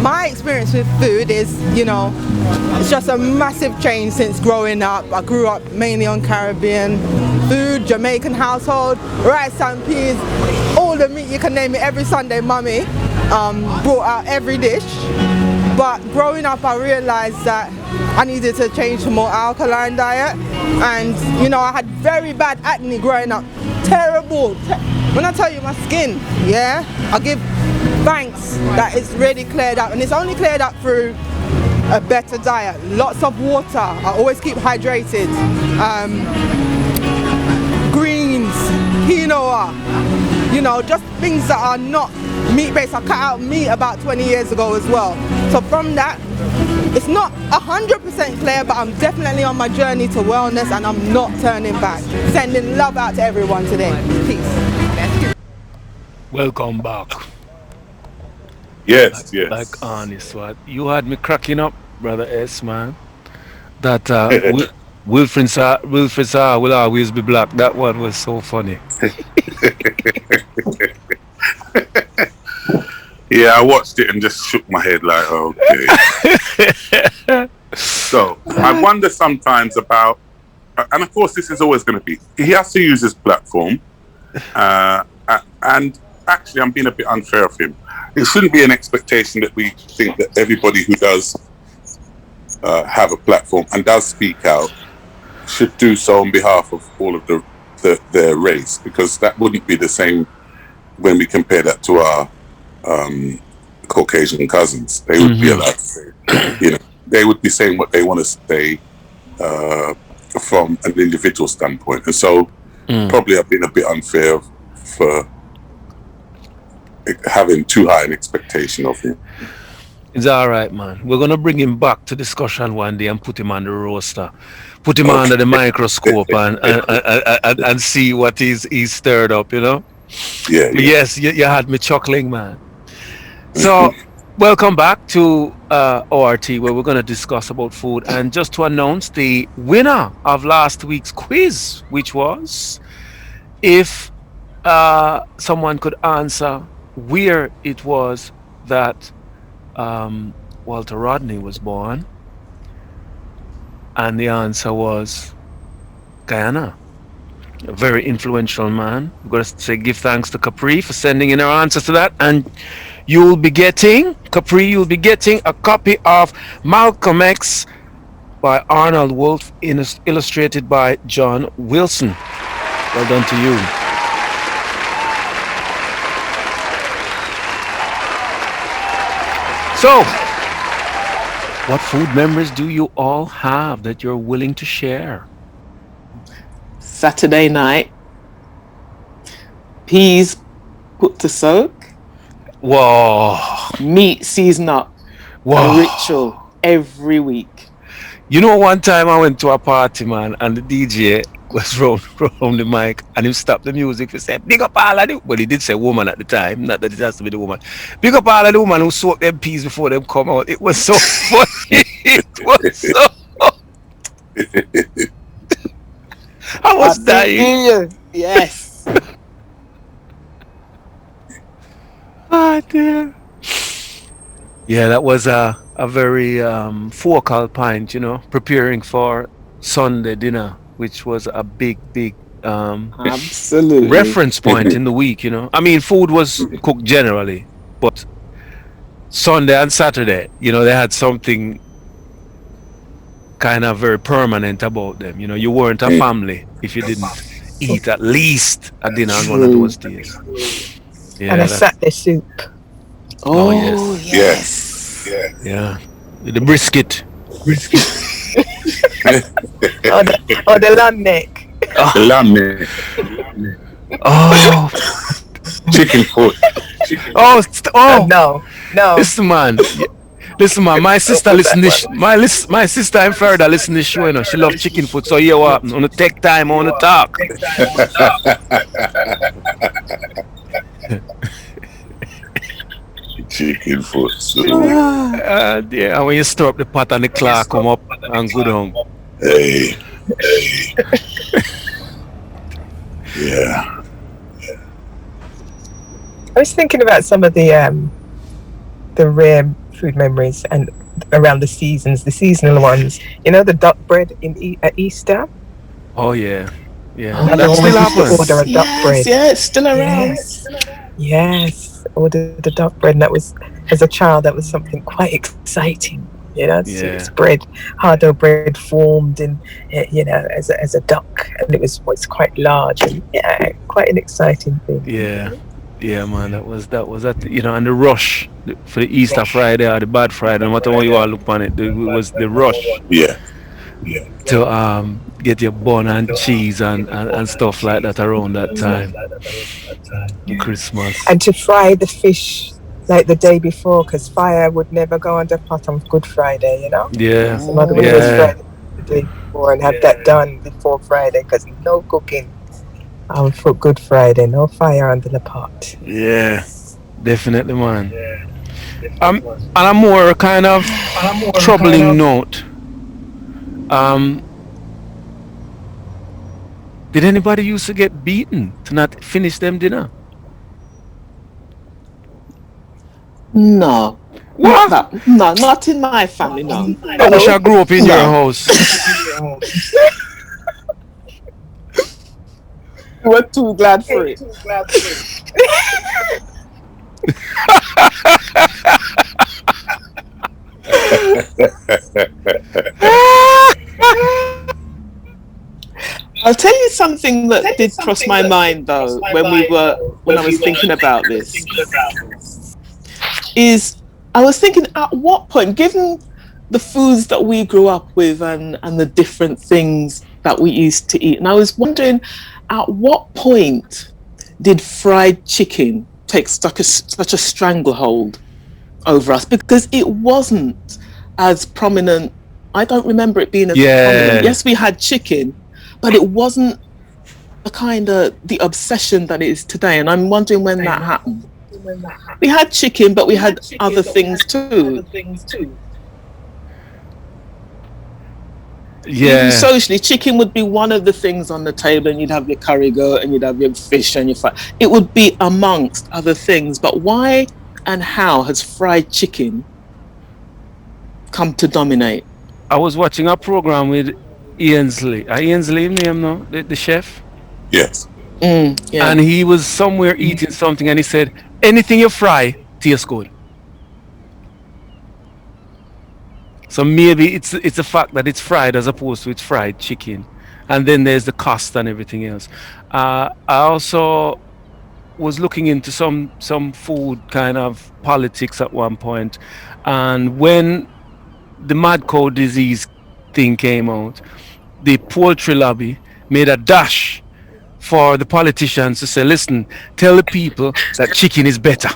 [SPEAKER 3] My experience with food is, it's just a massive change since growing up. I grew up mainly on Caribbean food, Jamaican household, rice and peas, all the meat you can name it. Every Sunday, Mummy brought out every dish. But growing up, I realized that I needed to change to a more alkaline diet, and I had very bad acne growing up. Terrible. When I tell you my skin, I give thanks that it's really cleared up, and it's only cleared up through a better diet. Lots of water. I always keep hydrated. Greens, quinoa, just things that are not meat-based. I cut out meat about 20 years ago as well. So from that, it's not 100% clear, but I'm definitely on my journey to wellness, and I'm not turning back. Sending love out to everyone today. Peace.
[SPEAKER 1] Welcome back.
[SPEAKER 8] Yes.
[SPEAKER 1] Like honest, what? You had me cracking up, Brother S, man. That Wilfred Saar will always be black. That one was so funny.
[SPEAKER 8] Yeah, I watched it and just shook my head like, okay. So I wonder sometimes about, and of course this is always going to be, he has to use his platform, and actually I'm being a bit unfair of him. It shouldn't be an expectation that we think that everybody who does have a platform and does speak out should do so on behalf of all of their race, because that wouldn't be the same when we compare that to our Caucasian cousins. They would be allowed to say, they would be saying what they want to say from an individual standpoint, and so probably I've been a bit unfair for having too high an expectation of him.
[SPEAKER 1] It's all right, man. We're gonna bring him back to discussion one day and put him on the roaster, put him under the microscope, and see what he's stirred up. Yeah. Yes, you had me chuckling, man. So, welcome back to ORT, where we're going to discuss about food. And just to announce the winner of last week's quiz, which was if someone could answer where it was that Walter Rodney was born. And the answer was Guyana. A very influential man. We've got to say give thanks to Capri for sending in her answers to that. And you'll be getting a copy of Malcolm X by Arnold Wolf, illustrated by John Wilson. Well done to you. So, what food memories do you all have that you're willing to share?
[SPEAKER 2] Saturday night, peas put to soak.
[SPEAKER 1] Whoa.
[SPEAKER 2] Meat seasoned up.
[SPEAKER 1] Whoa.
[SPEAKER 2] A ritual every week.
[SPEAKER 1] One time I went to a party, man, and the DJ was round the mic, and he stopped the music. He said, big up all of the, well, he did say woman at the time, not that it has to be the woman. Big up all of the woman who soak them peas before them come out. It was so funny. It was so I was
[SPEAKER 2] I
[SPEAKER 1] dying.
[SPEAKER 2] feel you. Yes.
[SPEAKER 1] Ah, dear. Yeah, that was a very focal point, preparing for Sunday dinner, which was a big
[SPEAKER 2] Absolutely.
[SPEAKER 1] reference point in the week. I mean, food was cooked generally, but Sunday and Saturday, they had something kind of very permanent about them. You weren't a family if you didn't eat at least a dinner on one of
[SPEAKER 2] True.
[SPEAKER 1] those days.
[SPEAKER 15] And
[SPEAKER 1] Yeah,
[SPEAKER 15] a
[SPEAKER 1] that's.
[SPEAKER 15] Saturday soup.
[SPEAKER 1] Oh
[SPEAKER 2] Oh,
[SPEAKER 1] yes,
[SPEAKER 2] yes.
[SPEAKER 1] yeah. The brisket.
[SPEAKER 15] Or the lamb neck.
[SPEAKER 8] The lamb neck,
[SPEAKER 1] Oh,
[SPEAKER 8] chicken foot.
[SPEAKER 15] No, no.
[SPEAKER 1] listen, man. Listen, man. My
[SPEAKER 15] Don't
[SPEAKER 1] sister
[SPEAKER 15] put
[SPEAKER 1] listen
[SPEAKER 15] that
[SPEAKER 1] this.
[SPEAKER 15] one.
[SPEAKER 1] My sister in Florida listen this show. She love chicken foot. So here what happen? On the take time on the talk.
[SPEAKER 8] Chicken foot.
[SPEAKER 1] Yeah. And when you stir up the pot and the claw come up and go down.
[SPEAKER 8] Hey. Yeah.
[SPEAKER 15] I was thinking about some of the rare food memories and around the seasons, the seasonal ones. The duck bread at Easter.
[SPEAKER 1] Oh yeah, yeah.
[SPEAKER 15] I
[SPEAKER 1] That still
[SPEAKER 15] always used to
[SPEAKER 1] happens.
[SPEAKER 15] order a duck bread.
[SPEAKER 2] Yeah, it's still around.
[SPEAKER 15] Yes, ordered the duck bread, and that was, as a child, that was something quite exciting. So
[SPEAKER 1] Yeah,
[SPEAKER 15] it's bread, hard-dough bread formed in, as a duck, and it was quite large, and quite an exciting thing.
[SPEAKER 1] yeah, yeah, man. That was that. And the rush for the Easter Friday or the Bad Friday, no matter how you all look on it, it was the rush
[SPEAKER 8] Yeah.
[SPEAKER 1] to get your bun and cheese and stuff like that around that time. Christmas.
[SPEAKER 15] And to fry the fish like the day before, because fire would never go on the pot on Good Friday.
[SPEAKER 1] Yeah,
[SPEAKER 15] So mother would always fry the day before and have that done before Friday, because no cooking for Good Friday, no fire under the pot.
[SPEAKER 1] yeah, definitely, man. On a more kind of troubling note, did anybody used to get beaten to not finish them dinner?
[SPEAKER 2] No.
[SPEAKER 1] What?
[SPEAKER 2] No, not in my family, no.
[SPEAKER 1] I wish I grew up in your house.
[SPEAKER 2] We're too glad for it. I'll tell you something that did cross my mind though when I was thinking about this. Is I was thinking at what point, given the foods that we grew up with and the different things that we used to eat, and I was wondering at what point did fried chicken take such a stranglehold over us, because it wasn't as prominent. I don't remember it being as prominent. Yes, we had chicken, but it wasn't the obsession that it is today. And I'm wondering when that happened. We had chicken, but we had other things too.
[SPEAKER 1] Yeah.
[SPEAKER 2] Even socially, chicken would be one of the things on the table, and you'd have your curry goat and you'd have your fish and your fry. It would be amongst other things. But why and how has fried chicken come to dominate?
[SPEAKER 1] I was watching a program with Ainsley. Ainsley name now, the chef.
[SPEAKER 8] Yes.
[SPEAKER 2] Yeah.
[SPEAKER 1] And he was somewhere eating something, and he said, "Anything you fry tastes good." So maybe it's the fact that it's fried as opposed to it's fried chicken, and then there's the cost and everything else. I also was looking into some food kind of politics at one point, and when the mad cow disease thing came out, the poultry lobby made a dash for the politicians to say, "Listen, tell the people that chicken is better,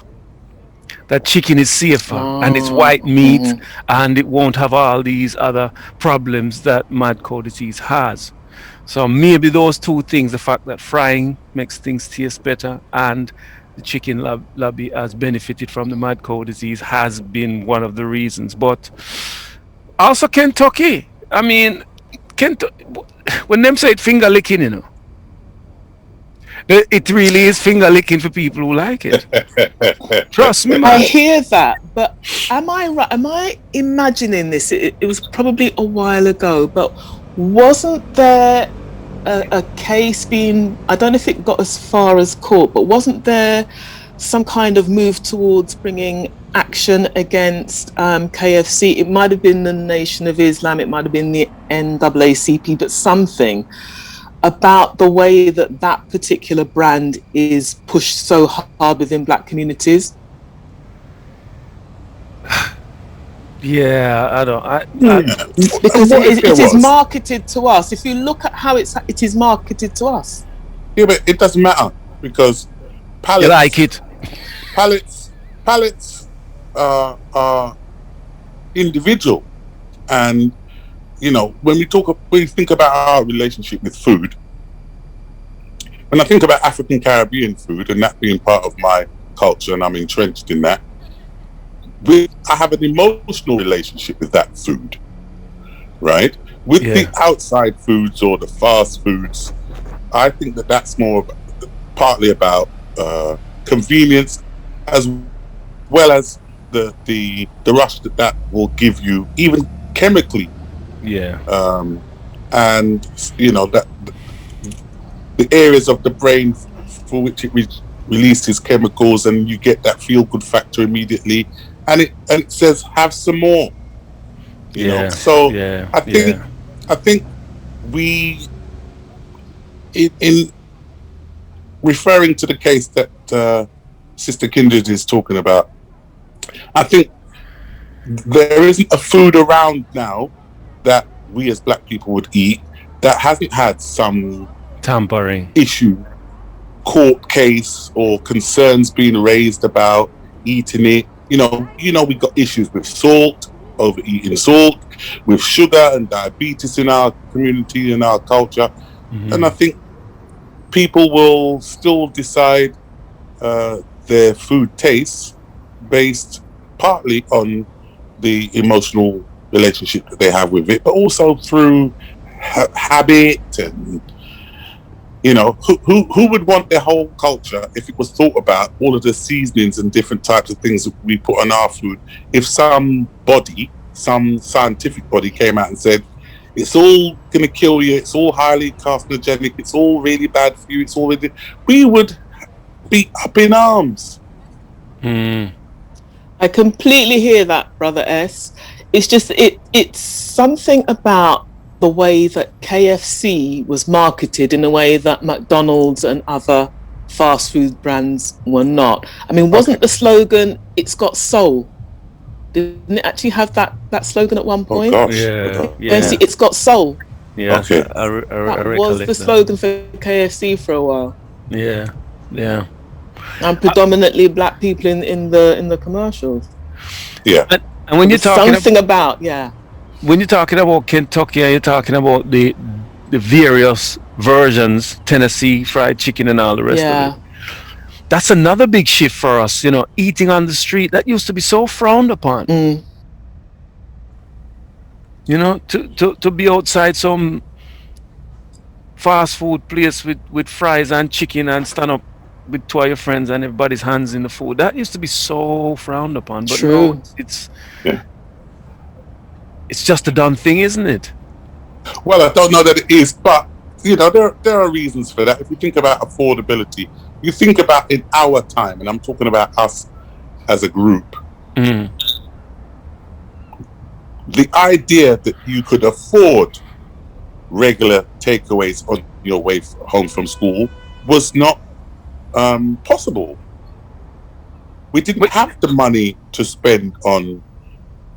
[SPEAKER 1] that chicken is safer, and it's white meat, and it won't have all these other problems that mad cow disease has." So maybe those two things, the fact that frying makes things taste better and the chicken lobby has benefited from the mad cow disease, has been one of the reasons. But also Kentucky, I mean, when them say it finger licking, it really is finger licking for people who like it. Trust me,
[SPEAKER 2] I
[SPEAKER 1] man.
[SPEAKER 2] hear that, but am I right? Am I imagining this? It was probably a while ago, but wasn't there a case being, I don't know if it got as far as court, but wasn't there some kind of move towards bringing action against KFC? It might have been the Nation of Islam, it might have been the NAACP, but something about the way that that particular brand is pushed so hard within black communities.
[SPEAKER 1] Yeah, I don't.
[SPEAKER 2] Because it is marketed to us. If you look at how it is marketed to us.
[SPEAKER 8] Yeah, but it doesn't matter because pallets.
[SPEAKER 1] You like it.
[SPEAKER 8] Pallets are individual, and when we think about our relationship with food. When I think about African Caribbean food and that being part of my culture, and I'm entrenched in that, I have an emotional relationship with that food, right? With the outside foods or the fast foods, I think that's more partly about convenience, as well as the rush that will give you, even chemically.
[SPEAKER 1] Yeah.
[SPEAKER 8] And that the areas of the brain for which it releases chemicals, and you get that feel good factor immediately, and it says have some more. So I think we in referring to the case that Sister Kindred is talking about, I think there isn't a food around now that we as black people would eat that hasn't had some
[SPEAKER 1] tampering
[SPEAKER 8] issue, court case, or concerns being raised about eating it. We got issues with salt, overeating salt, with sugar and diabetes in our community and our culture. And I think people will still decide their food tastes based partly on the emotional relationship that they have with it, but also through habit. And who would want their whole culture, if it was thought about all of the seasonings and different types of things that we put on our food, if some scientific body came out and said it's all going to kill you, it's all highly carcinogenic, it's all really bad for you, we would be up in arms.
[SPEAKER 2] I completely hear that, Brother S. It's just it's something about the way that KFC was marketed in a way that McDonald's and other fast food brands were not. I mean, wasn't the slogan, "It's got soul"? Didn't it actually have that slogan at one point?
[SPEAKER 8] Oh gosh.
[SPEAKER 2] KFC, it's got soul.
[SPEAKER 1] Yeah.
[SPEAKER 8] Okay.
[SPEAKER 2] That was the slogan for KFC for a while.
[SPEAKER 1] Yeah.
[SPEAKER 2] And predominantly black people in the commercials.
[SPEAKER 8] Yeah.
[SPEAKER 1] And when you're talking
[SPEAKER 2] when
[SPEAKER 1] you're talking about Kentucky, you're talking about the various versions, Tennessee fried chicken and all the rest of it. That's another big shift for us, eating on the street. That used to be so frowned upon. To be outside some fast food place with fries and chicken and stand up with two of your friends and everybody's hands in the food. That used to be so frowned upon. But now it's just a done thing, isn't it?
[SPEAKER 8] Well, I don't know that it is, but there are reasons for that. If you think about affordability, you think about in our time, and I'm talking about us as a group. The idea that you could afford regular takeaways on your way home from school was not possible. We didn't have the money to spend on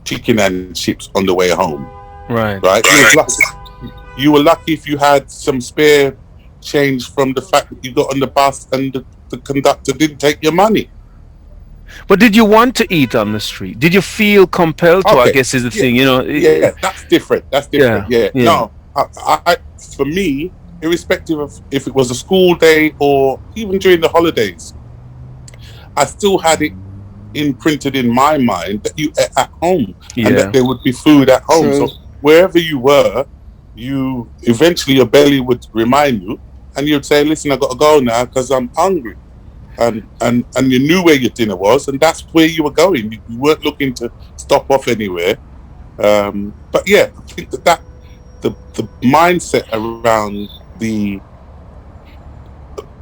[SPEAKER 8] chicken and chips on the way home.
[SPEAKER 1] Right.
[SPEAKER 8] You were lucky if you had some spare change from the fact that you got on the bus and the conductor didn't take your money.
[SPEAKER 1] But did you want to eat on the street? Did you feel compelled to? I guess is the thing,
[SPEAKER 8] Yeah, that's different. No, I for me, irrespective of if it was a school day or even during the holidays, I still had it imprinted in my mind that you ate at home and that there would be food at home. So wherever you were, you eventually your belly would remind you, and you'd say, "Listen, I got to go now because I'm hungry." And you knew where your dinner was, and that's where you were going. You weren't looking to stop off anywhere. But yeah, I think that the mindset around the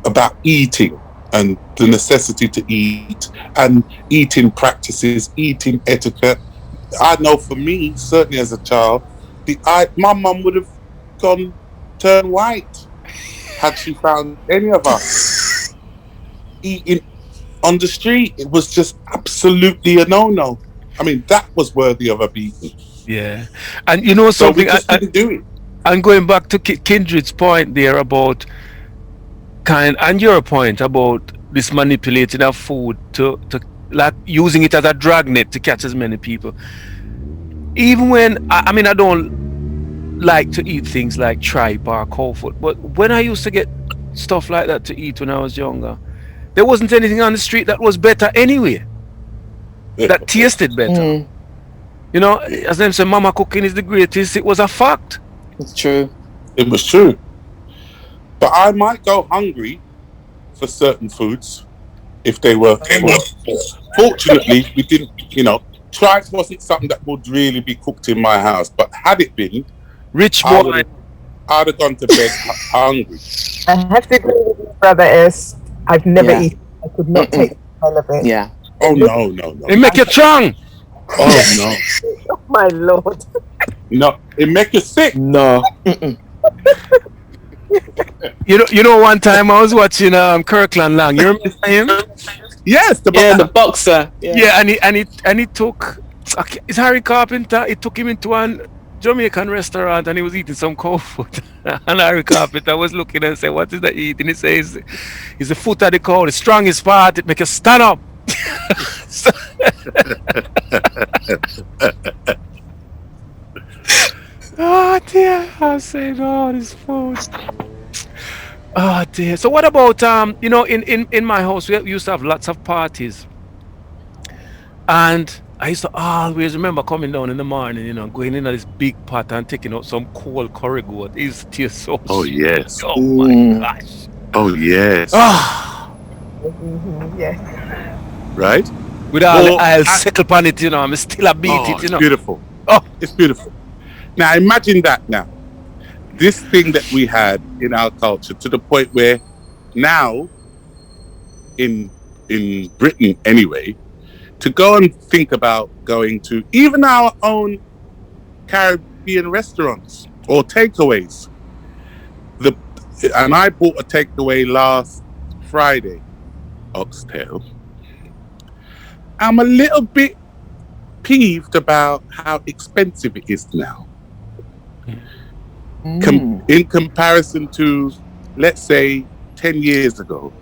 [SPEAKER 8] about eating and the necessity to eat and eating practices, eating etiquette. I know for me, certainly as a child, my mum would have turned white had she found any of us eating on the street. It was just absolutely a no-no. I mean, that was worthy of a beating.
[SPEAKER 1] Yeah, and you know
[SPEAKER 8] So we
[SPEAKER 1] something,
[SPEAKER 8] just didn't do it.
[SPEAKER 1] and going back to Kindred's point there about and your point about this manipulating of food to like using it as a dragnet to catch as many people. Even when I mean I don't like to eat things like tripe or cow foot, but when I used to get stuff like that to eat when I was younger, there wasn't anything on the street that was better anyway. That tasted better. You know, as them say, Mama cooking is the greatest. It was a fact.
[SPEAKER 2] It's true.
[SPEAKER 8] It was true. But I might go hungry for certain foods if they were. Fortunately, we didn't. Tripe wasn't something that would really be cooked in my house. But had it been,
[SPEAKER 1] rich boy,
[SPEAKER 8] I'd have gone to bed hungry.
[SPEAKER 15] I have to agree with you, Brother S. I've never eaten. I could not take the smell of it.
[SPEAKER 2] Yeah.
[SPEAKER 8] Oh no.
[SPEAKER 1] It make you strong.
[SPEAKER 8] Oh no.
[SPEAKER 15] Oh my Lord.
[SPEAKER 8] No, it make you sick.
[SPEAKER 2] No.
[SPEAKER 1] You know, one time I was watching Kirkland Lang. You remember him?
[SPEAKER 8] Yes,
[SPEAKER 2] the boxer.
[SPEAKER 1] Yeah, and he took it's Harry Carpenter. He took him into an Jamaican restaurant and he was eating some cow foot. And Harry Carpenter was looking and said, "What is that eating?" He says, "It's the foot of the cow, the strongest part. It make you stand up." Oh dear, I said, "Oh, this food." Oh dear. So what about in my house we used to have lots of parties, and I used to always remember coming down in the morning, going in this big pot and taking out some cold curry goat. It used to taste so
[SPEAKER 8] Oh
[SPEAKER 1] sweet.
[SPEAKER 8] yes.
[SPEAKER 1] Oh my gosh.
[SPEAKER 8] Oh yes.
[SPEAKER 15] Yes.
[SPEAKER 8] Right?
[SPEAKER 1] With all the I'll settle upon it, I'm still a beat it,
[SPEAKER 8] It's beautiful. Oh, it's beautiful. Now imagine that now. This thing that we had in our culture to the point where now in Britain anyway, to go and think about going to even our own Caribbean restaurants or takeaways. And I bought a takeaway last Friday, oxtail. I'm a little bit peeved about how expensive it is now. In comparison to, let's say, 10 years ago,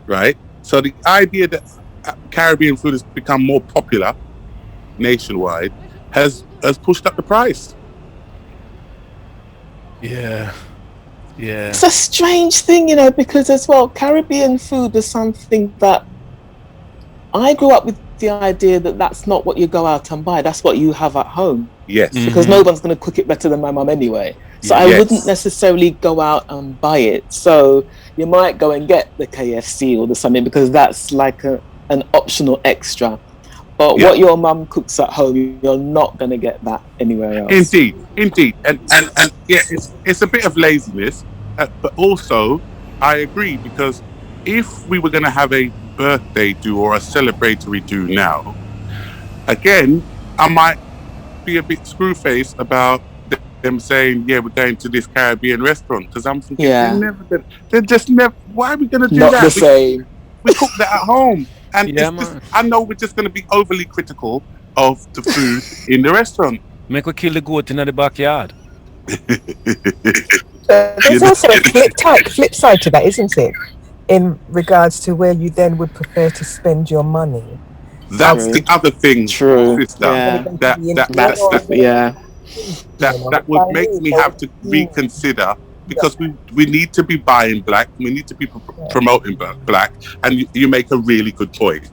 [SPEAKER 8] right? So the idea that Caribbean food has become more popular nationwide has pushed up the price.
[SPEAKER 1] Yeah.
[SPEAKER 2] It's a strange thing, because as well, Caribbean food is something that I grew up with the idea that that's not what you go out and buy. That's what you have at home.
[SPEAKER 8] Yes.
[SPEAKER 2] Because no one's going to cook it better than my mum anyway. So I wouldn't necessarily go out and buy it. So you might go and get the KFC or the something because that's like an optional extra. But what your mum cooks at home, you're not going to get that anywhere else.
[SPEAKER 8] Indeed. And yeah, it's a bit of laziness, but also I agree, because if we were going to have a birthday do or a celebratory do now, again, I might be a bit screw-faced about them saying, we're going to this Caribbean restaurant, because I'm thinking they're just never. Why are we going to do
[SPEAKER 2] not
[SPEAKER 8] that?
[SPEAKER 2] The same.
[SPEAKER 8] We cook that at home, and I know we're just going to be overly critical of the food in the restaurant.
[SPEAKER 1] Make we kill the goat in the backyard.
[SPEAKER 15] There's also a flip side to that, isn't it? In regards to where you then would prefer to spend your money.
[SPEAKER 8] That's the other thing, sister.
[SPEAKER 2] Yeah.
[SPEAKER 8] That would make me have to reconsider, because we need to be buying black, we need to be promoting black, and you make a really good point.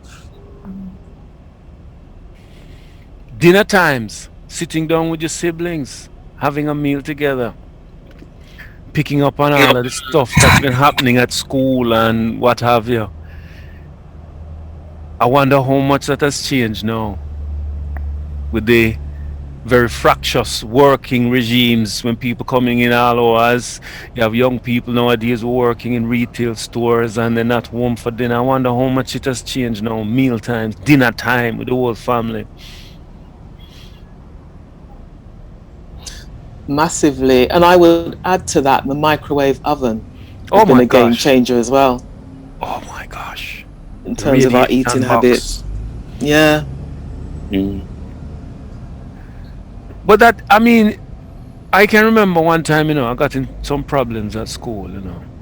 [SPEAKER 1] Dinner times, sitting down with your siblings, having a meal together, picking up on all of the stuff that's been happening at school and what have you. I wonder how much that has changed now with the very fractious working regimes when people coming in all hours. You have young people nowadays who are working in retail stores and they're not home for dinner. I wonder how much it has changed now. Meal times, dinner time with the whole family.
[SPEAKER 2] Massively. And I would add to that the microwave oven has
[SPEAKER 1] Oh
[SPEAKER 2] been
[SPEAKER 1] my
[SPEAKER 2] a game
[SPEAKER 1] gosh.
[SPEAKER 2] changer as well
[SPEAKER 1] Oh my gosh.
[SPEAKER 2] in
[SPEAKER 1] The
[SPEAKER 2] terms of our eating
[SPEAKER 1] radiation
[SPEAKER 2] habits.
[SPEAKER 1] box.
[SPEAKER 2] Yeah.
[SPEAKER 1] But that, I mean, I can remember one time, I got in some problems at school,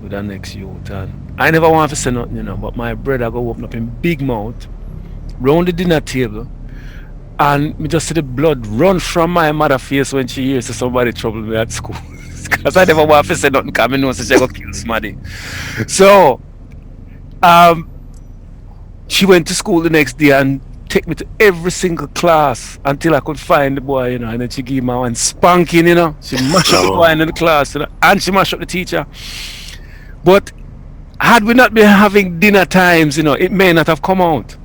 [SPEAKER 1] with the next youth. And I never want to say nothing, but my brother go open up in big mouth, round the dinner table, and me just see the blood run from my mother face when she hears somebody trouble me at school. Because I never want to say nothing because I know she go kill somebody. So, um, she went to school the next day and take me to every single class until I could find the boy, and then she gave me one spanking, She mashed up the boy in the class, and she mashed up the teacher. But had we not been having dinner times, it may not have come out.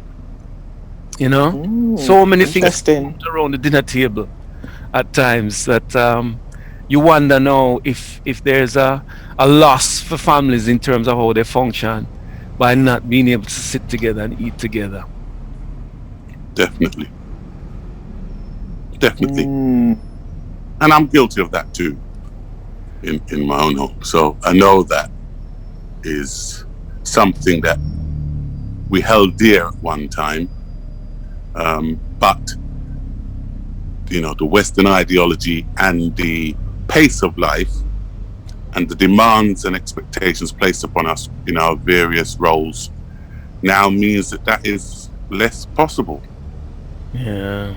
[SPEAKER 1] So many things around the dinner table at times that you wonder now if there's a loss for families in terms of how they function by not being able to sit together and eat together.
[SPEAKER 8] Definitely. And I'm guilty of that too in my own home. So I know that is something that we held dear at one time. But the Western ideology and the pace of life and the demands and expectations placed upon us in our various roles now means that is less possible.
[SPEAKER 1] Yeah.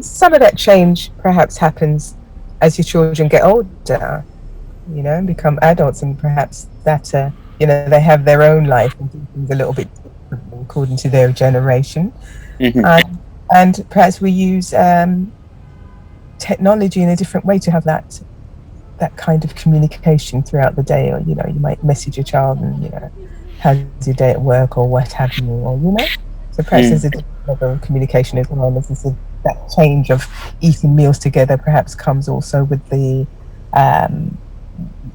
[SPEAKER 15] Some of that change perhaps happens as your children get older, and become adults, and perhaps that they have their own life and do things a little bit differently according to their generation. And perhaps we use technology in a different way to have that kind of communication throughout the day, or you might message your child and how's your day at work or what have you, or so perhaps there's a different level of communication as well. As I said, that change of eating meals together perhaps comes also with the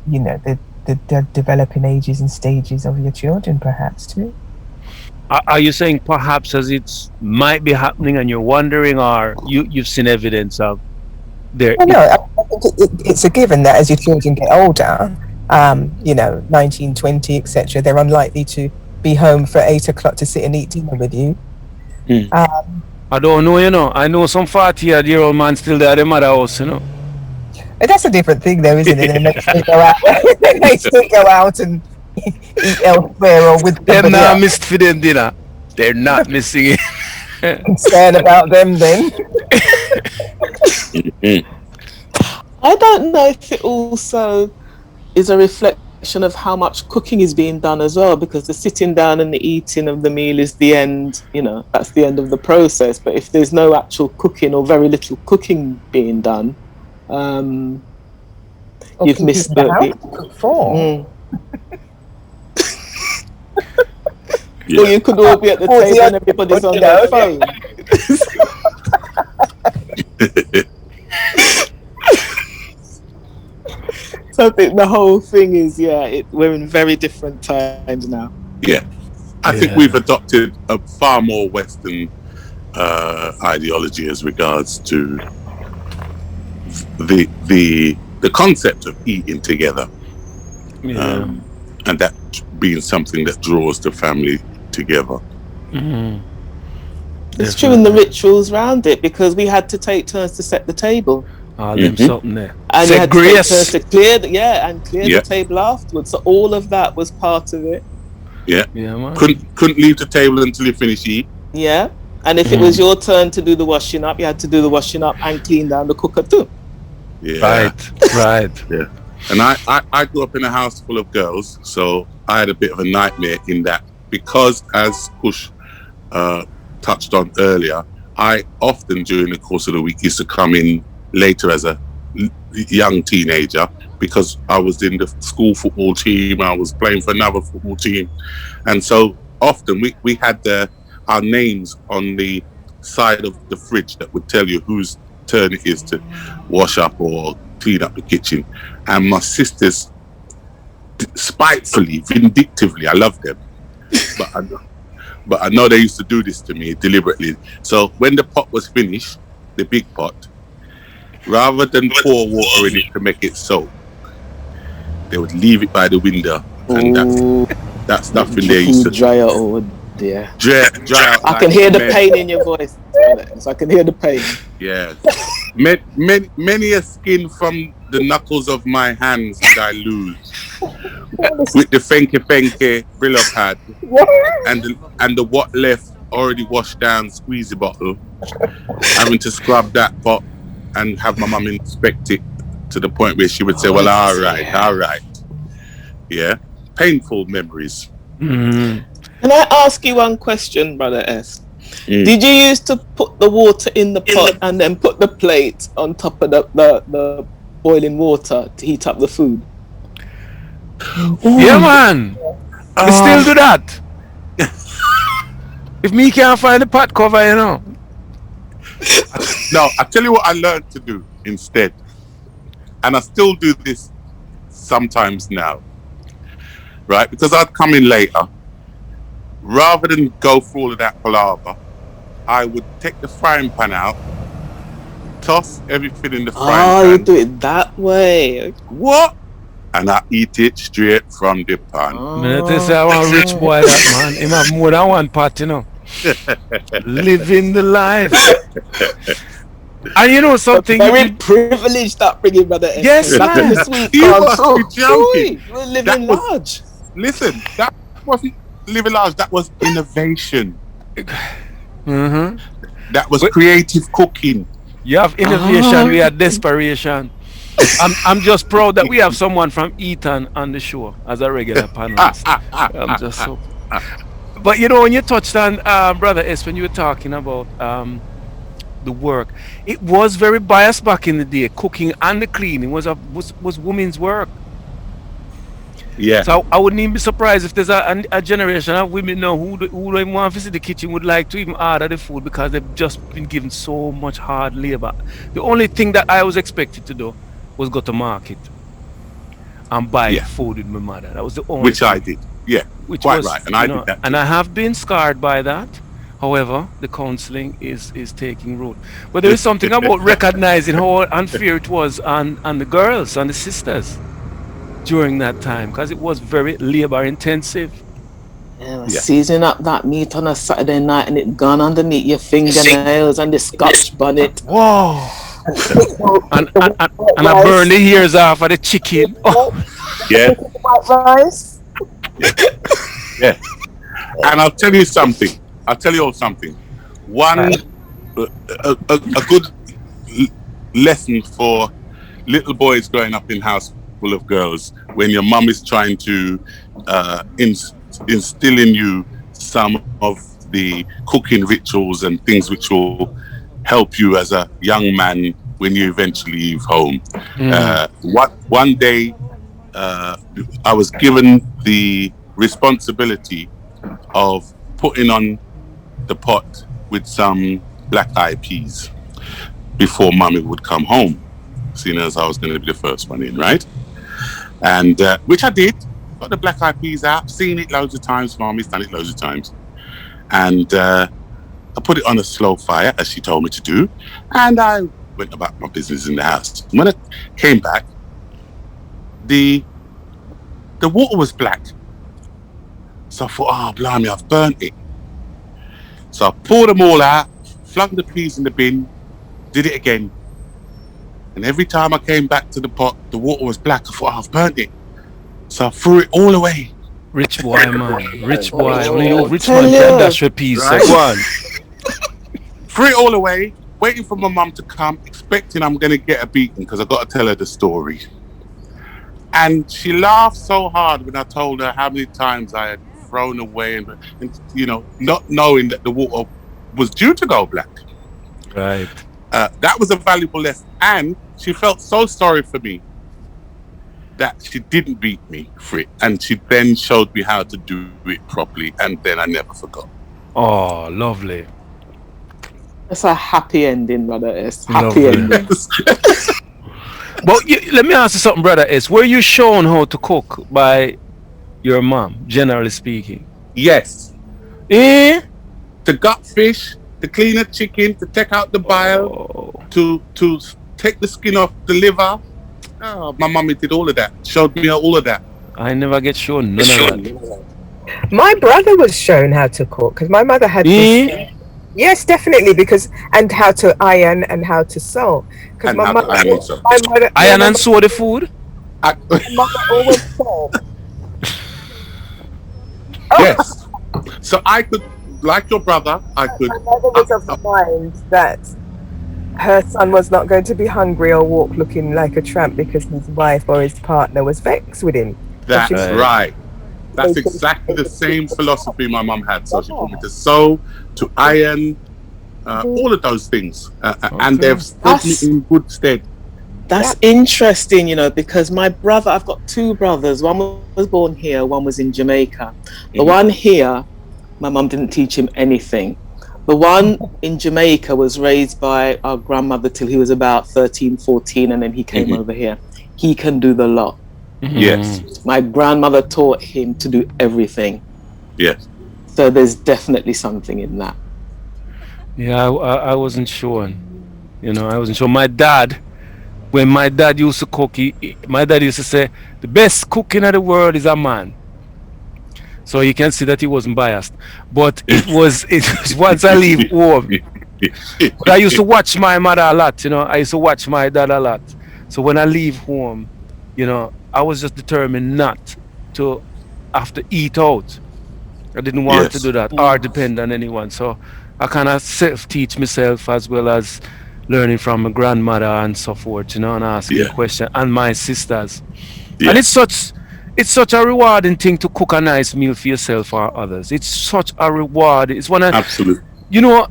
[SPEAKER 15] the developing ages and stages of your children perhaps too.
[SPEAKER 1] Are you saying perhaps as it might be happening and you're wondering, or you've seen evidence of there?
[SPEAKER 15] No, I think it's a given that as your children get older, 19, 20, etc., they're unlikely to be home for 8 o'clock to sit and eat dinner with you.
[SPEAKER 1] I don't know, I know some 40-year-old man still there at the mother house,
[SPEAKER 15] But that's a different thing though, isn't it? And they still go out, they still go out and eat elsewhere or with
[SPEAKER 1] them not missed for them dinner. They're not missing it.
[SPEAKER 15] Concern about them then.
[SPEAKER 2] I don't know if it also is a reflection of how much cooking is being done as well, because the sitting down and the eating of the meal is the end, that's the end of the process. But if there's no actual cooking or very little cooking being done, you've missed the Or you could all be at the table and everybody's on their phone. So I think the whole thing is, we're in very different times now.
[SPEAKER 8] Yeah. I think we've adopted a far more Western ideology as regards to the concept of eating together. And that being something that draws the family together.
[SPEAKER 2] It's true in the rituals around it, because we had to take turns to set the table.
[SPEAKER 1] Them something there.
[SPEAKER 2] And you had to take turns to clear the table afterwards. So all of that was part of it.
[SPEAKER 8] Yeah.
[SPEAKER 1] Man.
[SPEAKER 8] Couldn't leave the table until you finish eating.
[SPEAKER 2] Yeah. And if it was your turn to do the washing up, you had to do the washing up and clean down the cooker too.
[SPEAKER 8] Yeah.
[SPEAKER 1] Right.
[SPEAKER 8] Yeah. And I grew up in a house full of girls, so I had a bit of a nightmare in that, because as Kush touched on earlier, I often during the course of the week used to come in later as a young teenager because I was in the school football team. I was playing for another football team, and so often we had our names on the side of the fridge that would tell you whose turn it is to wash up or clean up the kitchen. And my sisters, spitefully, vindictively, I love them, but I know they used to do this to me deliberately. So when the pot was finished, the big pot, rather than pour water in it to make it soak, they would leave it by the window, and that stuff in there used to
[SPEAKER 2] dry out. Oh dear.
[SPEAKER 8] Dry out.
[SPEAKER 2] I can hear the pain in your voice. So I can hear the pain.
[SPEAKER 8] Yeah. Many a skin from the knuckles of my hands did I lose with the fenke Brillo pad and the what left already washed down squeezy bottle, having to scrub that pot and have my mum inspect it to the point where she would say, well, all right. Yeah. Painful memories.
[SPEAKER 2] Can I ask you one question, Brother S? Did you used to put the water in the pot and then put the plate on top of the boiling water to heat up the food?
[SPEAKER 1] Yeah, man. We still do that. If me can't find the pot cover, you know.
[SPEAKER 8] No, I tell you what I learned to do instead. And I still do this sometimes now. Right? Because I'd come in later. Rather than go through all of that palaver, I would take the frying pan out, toss everything in the frying pan.
[SPEAKER 2] Oh, you do it that way.
[SPEAKER 8] What? And I eat it straight from the pan.
[SPEAKER 1] They say I want a rich boy, that man. Him have more than one pot, you know. Living the life. And you know something?
[SPEAKER 2] Very privileged upbringing, Brother S.
[SPEAKER 1] Yes, man.
[SPEAKER 8] You must be joking.
[SPEAKER 2] We're living large.
[SPEAKER 8] Listen, that wasn't living large. That was innovation. That was creative cooking.
[SPEAKER 1] You have innovation, we have desperation. I'm just proud that we have someone from Eton on the show as a regular panelist. I'm just so. But you know, when you touched on Brother S, when you were talking about the work, it was very biased back in the day. Cooking and the cleaning was women's work.
[SPEAKER 8] Yeah.
[SPEAKER 1] So I wouldn't even be surprised if there's a generation of women now who don't even want to visit the kitchen, would like to even order the food because they've just been given so much hard labor. The only thing that I was expected to do was go to market and buy food with my mother. That was the only
[SPEAKER 8] Which
[SPEAKER 1] thing.
[SPEAKER 8] I did. Yeah. Quite right. And I did that too.
[SPEAKER 1] And I have been scarred by that. However, the counseling is taking root. But there is something about recognizing how unfair it was on the girls and the sisters during that time, because it was very labor intensive.
[SPEAKER 2] Seasoning up that meat on a Saturday night and it gone underneath your fingernails and the Scotch bonnet.
[SPEAKER 1] Whoa! and I burn the ears off of the chicken. Oh.
[SPEAKER 8] Yeah.
[SPEAKER 3] White rice.
[SPEAKER 8] Yeah. And I'll tell you something. One a good lesson for little boys growing up in house full of girls, when your mum is trying to instill in you some of the cooking rituals and things which will help you as a young man when you eventually leave home. One day I was given the responsibility of putting on the pot with some black-eyed peas before Mummy would come home, seeing as I was going to be the first one in, right? And which I did. Got the black-eyed peas out, seen it loads of times. Mummy's done it loads of times. And I put it on a slow fire, as she told me to do, and I went about my business in the house. When I came back, the water was black. So I thought, oh, blimey, I've burnt it. So I poured them all out, flung the peas in the bin, did it again. And every time I came back to the pot, the water was black. I thought, oh, I've burnt it. So I threw it all away.
[SPEAKER 1] Rich boy, man. Rich boy. Only you rich man can dash with peas. Right? So go on.
[SPEAKER 8] Threw it all away, waiting for my mum to come, expecting I'm going to get a beating because I got to tell her the story. And she laughed so hard when I told her how many times I had thrown away and you know, not knowing that the water was due to go black.
[SPEAKER 1] Right.
[SPEAKER 8] That was a valuable lesson. And she felt so sorry for me that she didn't beat me for it. And she then showed me how to do it properly. And then I never forgot.
[SPEAKER 1] Oh, lovely.
[SPEAKER 2] That's a happy ending, brother. It's happy
[SPEAKER 1] Lovely.
[SPEAKER 2] ending.
[SPEAKER 1] But let me ask you something, brother. Is were you shown how to cook by your mom, generally speaking?
[SPEAKER 8] Yes.
[SPEAKER 1] Eh?
[SPEAKER 8] To gut fish, to clean a chicken, to take out the bile, to take the skin off the liver. Oh, my mummy did all of that. Showed me all of that.
[SPEAKER 1] I never get shown none of that.
[SPEAKER 15] My brother was shown how to cook because my mother had this. Yes, definitely, because and how to iron and how to sew. Because
[SPEAKER 8] And how to iron and sew.
[SPEAKER 1] Iron and sew the food.
[SPEAKER 15] My mother always said.
[SPEAKER 8] Yes. So I could, like your brother, I could.
[SPEAKER 15] My mother was of the mind that her son was not going to be hungry or walk looking like a tramp because his wife or his partner was vexed with him.
[SPEAKER 8] That's right. That's exactly the same philosophy my mum had. So she taught me to sew, to iron, all of those things. And they've stood me in good stead.
[SPEAKER 2] That's interesting, you know, because my brother, I've got two brothers. One was born here, one was in Jamaica. The one here, my mum didn't teach him anything. The one in Jamaica was raised by our grandmother till he was about 13, 14, and then he came over here. He can do the lot.
[SPEAKER 8] Yes.
[SPEAKER 2] My grandmother taught him to do everything.
[SPEAKER 8] Yes.
[SPEAKER 2] So there's definitely something in that.
[SPEAKER 1] Yeah, I wasn't sure. You know, I wasn't sure. My dad, when my dad used to cook, my dad used to say, the best cook in the world is a man. So you can see that he wasn't biased. But it was once I leave home. But I used to watch my mother a lot, you know. I used to watch my dad a lot. So when I leave home, you know, I was just determined not to have to eat out. I didn't want to do that or depend on anyone. So I kind of self-teach myself as well as learning from my grandmother and so forth, you know, and asking questions, and my sisters. And it's such a rewarding thing to cook a nice meal for yourself or others. It's such a reward. It's one of,
[SPEAKER 8] absolutely.
[SPEAKER 1] You know,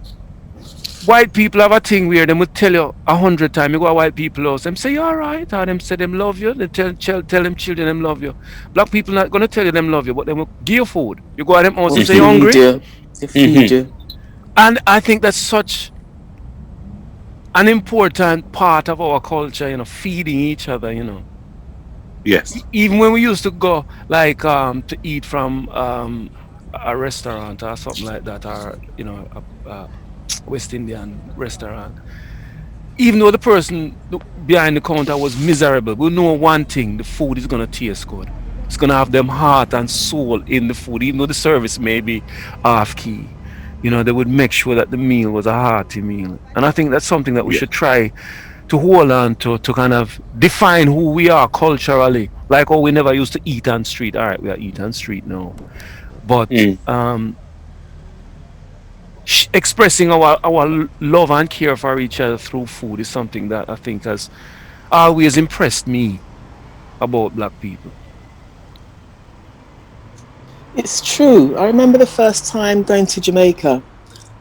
[SPEAKER 1] white people have a thing where they will tell you 100 times. You go to white people house, them say you all right, or them say them love you. They tell them children them love you. Black people not gonna tell you them love you, but they will give you food. You go to them house and say you hungry.
[SPEAKER 2] They feed you.
[SPEAKER 1] And I think that's such an important part of our culture, you know, feeding each other, you know.
[SPEAKER 8] Yes.
[SPEAKER 1] Even when we used to go like to eat from a restaurant or something like that, or you know, a West Indian restaurant. Even though the person behind the counter was miserable, we know one thing: the food is gonna taste good. It's gonna have them heart and soul in the food, even though the service may be off key. You know, they would make sure that the meal was a hearty meal, and I think that's something that we should try to hold on to kind of define who we are culturally. Like, oh, we never used to eat on street. All right, we are eat on street now, but expressing our love and care for each other through food is something that I think has always impressed me about black people.
[SPEAKER 2] It's true. I remember the first time going to Jamaica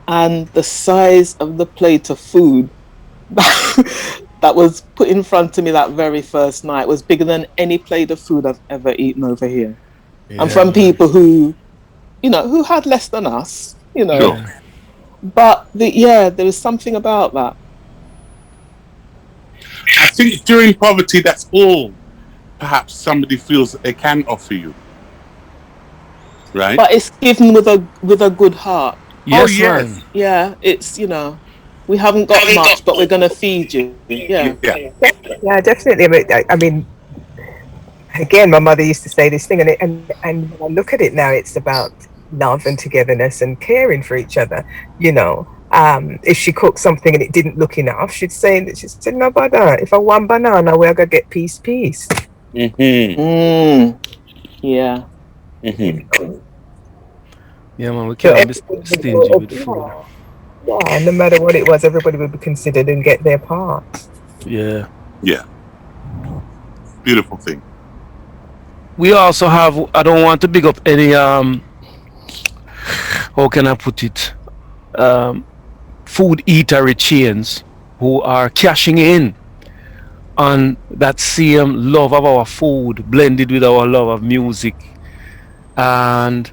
[SPEAKER 2] and the size of the plate of food that was put in front of me that very first night was bigger than any plate of food I've ever eaten over here. And from people who, you know, who had less than us, you know.
[SPEAKER 8] Sure.
[SPEAKER 2] But there was something about that.
[SPEAKER 8] I think during poverty, that's all perhaps somebody feels that they can offer you. Right?
[SPEAKER 2] But it's given with a good heart.
[SPEAKER 1] Yes,
[SPEAKER 8] yes.
[SPEAKER 2] Yeah, it's, you know, we haven't got much, but we're going to feed you. Yeah.
[SPEAKER 15] Yeah, definitely. I mean, again, my mother used to say this thing, and when I look at it now, it's about love and togetherness and caring for each other. You know, if she cooked something and it didn't look enough, she'd say, no bother. If I want banana, we're gonna get piece.
[SPEAKER 2] Yeah.
[SPEAKER 1] Yeah, man, we can't be stingy with food.
[SPEAKER 15] Yeah, and no matter what it was, everybody would be considered and get their part.
[SPEAKER 1] Yeah.
[SPEAKER 8] Yeah. Beautiful thing.
[SPEAKER 1] We also have, I don't want to big up any how can I put it, food eatery chains who are cashing in on that same love of our food blended with our love of music. And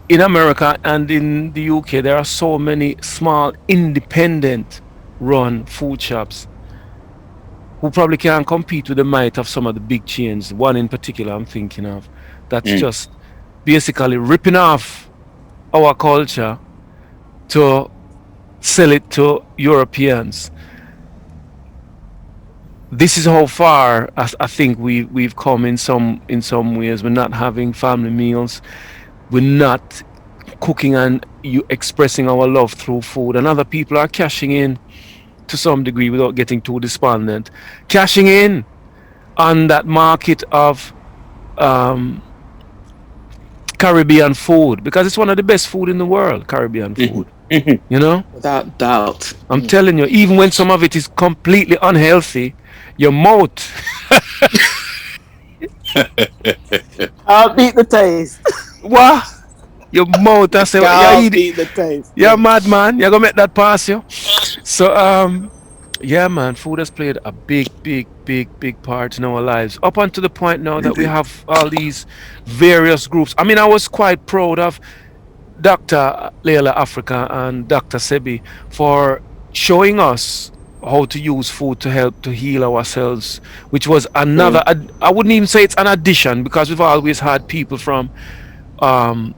[SPEAKER 1] in America and in the UK, there are so many small independent run food shops who probably can't compete with the might of some of the big chains. One in particular I'm thinking of that's just basically ripping off our culture to sell it to Europeans. This is how far I think we've come in some ways. We're not having family meals. We're not cooking and you expressing our love through food. And other people are cashing in to some degree without getting too despondent. Cashing in on that market of um, Caribbean food because it's one of the best food in the world. Caribbean food, you know.
[SPEAKER 2] Without doubt.
[SPEAKER 1] I'm telling you, even when some of it is completely unhealthy, your mouth.
[SPEAKER 2] I'll beat the taste.
[SPEAKER 1] What? Your mouth, I say,
[SPEAKER 2] I'll
[SPEAKER 1] you
[SPEAKER 2] beat
[SPEAKER 1] eat
[SPEAKER 2] the
[SPEAKER 1] it.
[SPEAKER 2] taste.
[SPEAKER 1] You're mad, man. You're gonna make that pass you. So, yeah, man, food has played a big part in our lives. Up until the point now that we have all these various groups. I mean, I was quite proud of Dr. Leila Africa and Dr. Sebi for showing us how to use food to help to heal ourselves, which was another. I wouldn't even say it's an addition because we've always had people from um,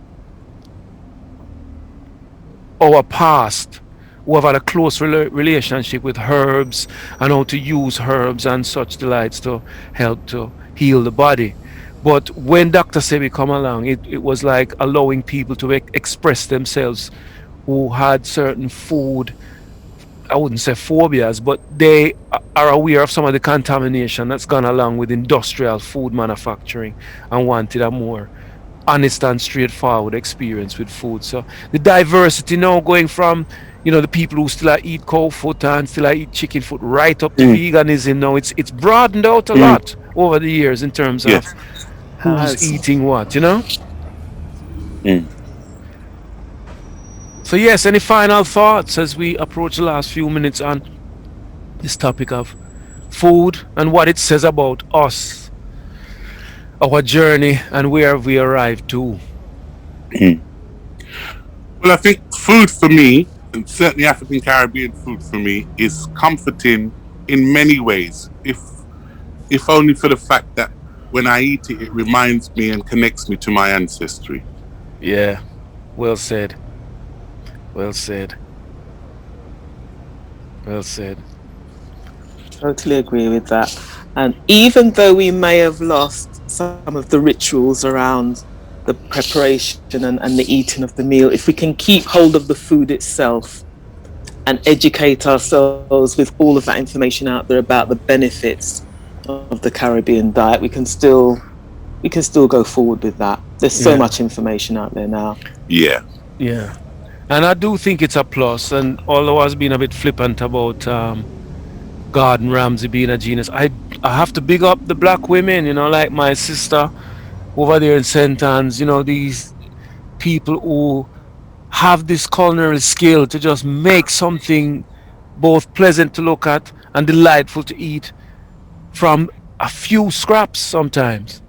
[SPEAKER 1] our past who have had a close relationship with herbs and how to use herbs and such delights to help to heal the body. But when Dr. Sebi come along, it was like allowing people to express themselves who had certain food, I wouldn't say phobias, but they are aware of some of the contamination that's gone along with industrial food manufacturing and wanted a more honest and straightforward experience with food. So the diversity now going from, the people who still eat cow foot and still eat chicken foot right up to veganism now, it's broadened out a lot over the years in terms of who's eating what. So yes, any final thoughts as we approach the last few minutes on this topic of food and what it says about us, our journey, and where we arrived to?
[SPEAKER 8] Well, I think food for me, and certainly African Caribbean food for me, is comforting in many ways. If only for the fact that when I eat it, it reminds me and connects me to my ancestry.
[SPEAKER 1] Yeah, well said. Well said. Well said.
[SPEAKER 2] Totally agree with that. And even though we may have lost some of the rituals around the preparation and the eating of the meal, if we can keep hold of the food itself and educate ourselves with all of that information out there about the benefits of the Caribbean diet, we can still go forward with that. There's so much information out there now.
[SPEAKER 8] Yeah.
[SPEAKER 1] And I do think it's a plus. And although I was being a bit flippant about Gordon Ramsay being a genius, I have to big up the black women, like my sister over there in St. Anne's, these people who have this culinary skill to just make something both pleasant to look at and delightful to eat from a few scraps sometimes.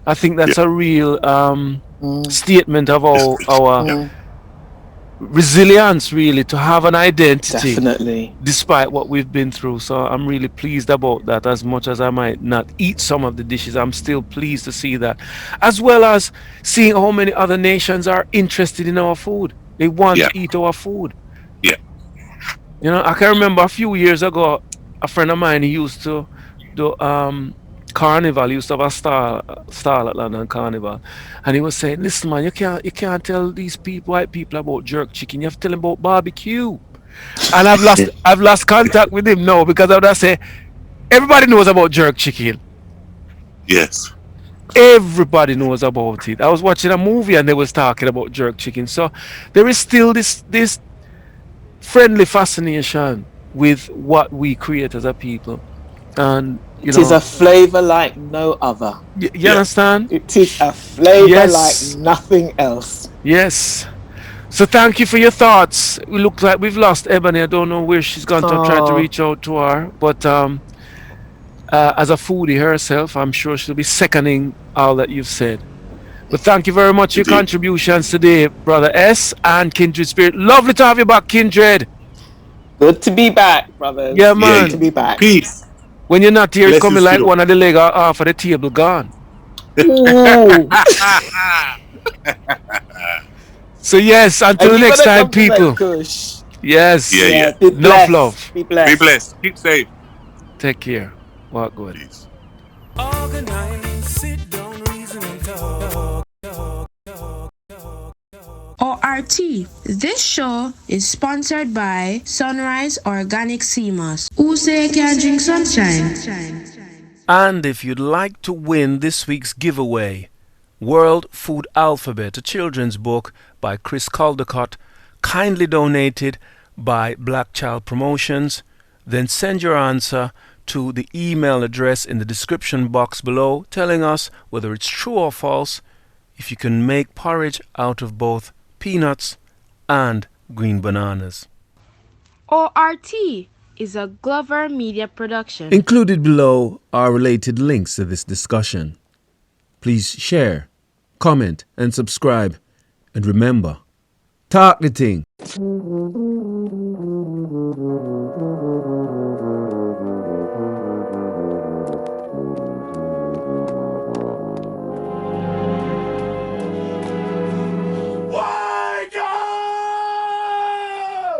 [SPEAKER 1] I think that's a real statement of our resilience, really, to have an identity.
[SPEAKER 2] Definitely.
[SPEAKER 1] Despite what we've been through. So I'm really pleased about that. As much as I might not eat some of the dishes, I'm still pleased to see that. As well as seeing how many other nations are interested in our food. They want to eat our food.
[SPEAKER 8] Yeah.
[SPEAKER 1] I can remember a few years ago, a friend of mine, he used to do Carnival. He used to have a stall at London Carnival, and he was saying, "Listen, man, you can't tell these white people about jerk chicken. You have to tell them about barbecue." And I've lost contact with him now because I would say everybody knows about jerk chicken.
[SPEAKER 8] Yes.
[SPEAKER 1] Everybody knows about it. I was watching a movie and they was talking about jerk chicken. So there is still this friendly fascination with what we create as a people, and
[SPEAKER 2] it is a flavor like no other.
[SPEAKER 1] You understand?
[SPEAKER 2] It is a flavor like nothing else.
[SPEAKER 1] Yes. So thank you for your thoughts. It looks like we've lost Ebony. I don't know where she's gone to. I tried to
[SPEAKER 2] Oh,
[SPEAKER 1] reach out to her, but as a foodie herself, I'm sure she'll be seconding all that you've said. But thank you very much for your
[SPEAKER 8] Indeed.
[SPEAKER 1] contributions today, Brother S and Kindred Spirit. Lovely to have you back, Kindred.
[SPEAKER 2] good to be back,
[SPEAKER 1] Yeah,
[SPEAKER 2] brothers.
[SPEAKER 8] Yeah.
[SPEAKER 2] Good to
[SPEAKER 1] man.
[SPEAKER 2] be back.
[SPEAKER 8] Peace.
[SPEAKER 1] When you're not here, it's coming
[SPEAKER 8] Blessings to
[SPEAKER 1] like
[SPEAKER 8] you.
[SPEAKER 1] one of the leg off of the table gone.
[SPEAKER 2] Ooh.
[SPEAKER 1] So yes, until
[SPEAKER 2] And
[SPEAKER 1] the
[SPEAKER 2] you
[SPEAKER 1] next
[SPEAKER 2] gotta
[SPEAKER 1] time,
[SPEAKER 2] come to Red
[SPEAKER 1] people.
[SPEAKER 2] Kush.
[SPEAKER 1] Yes.
[SPEAKER 8] Yeah,
[SPEAKER 2] Yeah,
[SPEAKER 8] yeah.
[SPEAKER 2] be
[SPEAKER 1] Enough
[SPEAKER 2] blessed.
[SPEAKER 1] love.
[SPEAKER 2] Be
[SPEAKER 8] Be
[SPEAKER 2] blessed.
[SPEAKER 8] blessed. Keep safe.
[SPEAKER 1] Take care. Walk good.
[SPEAKER 8] Peace.
[SPEAKER 4] Organize, sit down, reason and talk.
[SPEAKER 11] ORT. This show is sponsored by Sunrise Organic Seamoss. Who say can drink sunshine?
[SPEAKER 1] And if you'd like to win this week's giveaway, World Food Alphabet, a children's book by Chris Caldecott, kindly donated by Black Child Promotions, then send your answer to the email address in the description box below telling us whether it's true or false if you can make porridge out of both peanuts and green bananas.
[SPEAKER 11] ORT is a Glover Media production.
[SPEAKER 1] Included below are related links to this discussion. Please share, comment, and subscribe. And remember, talk the thing.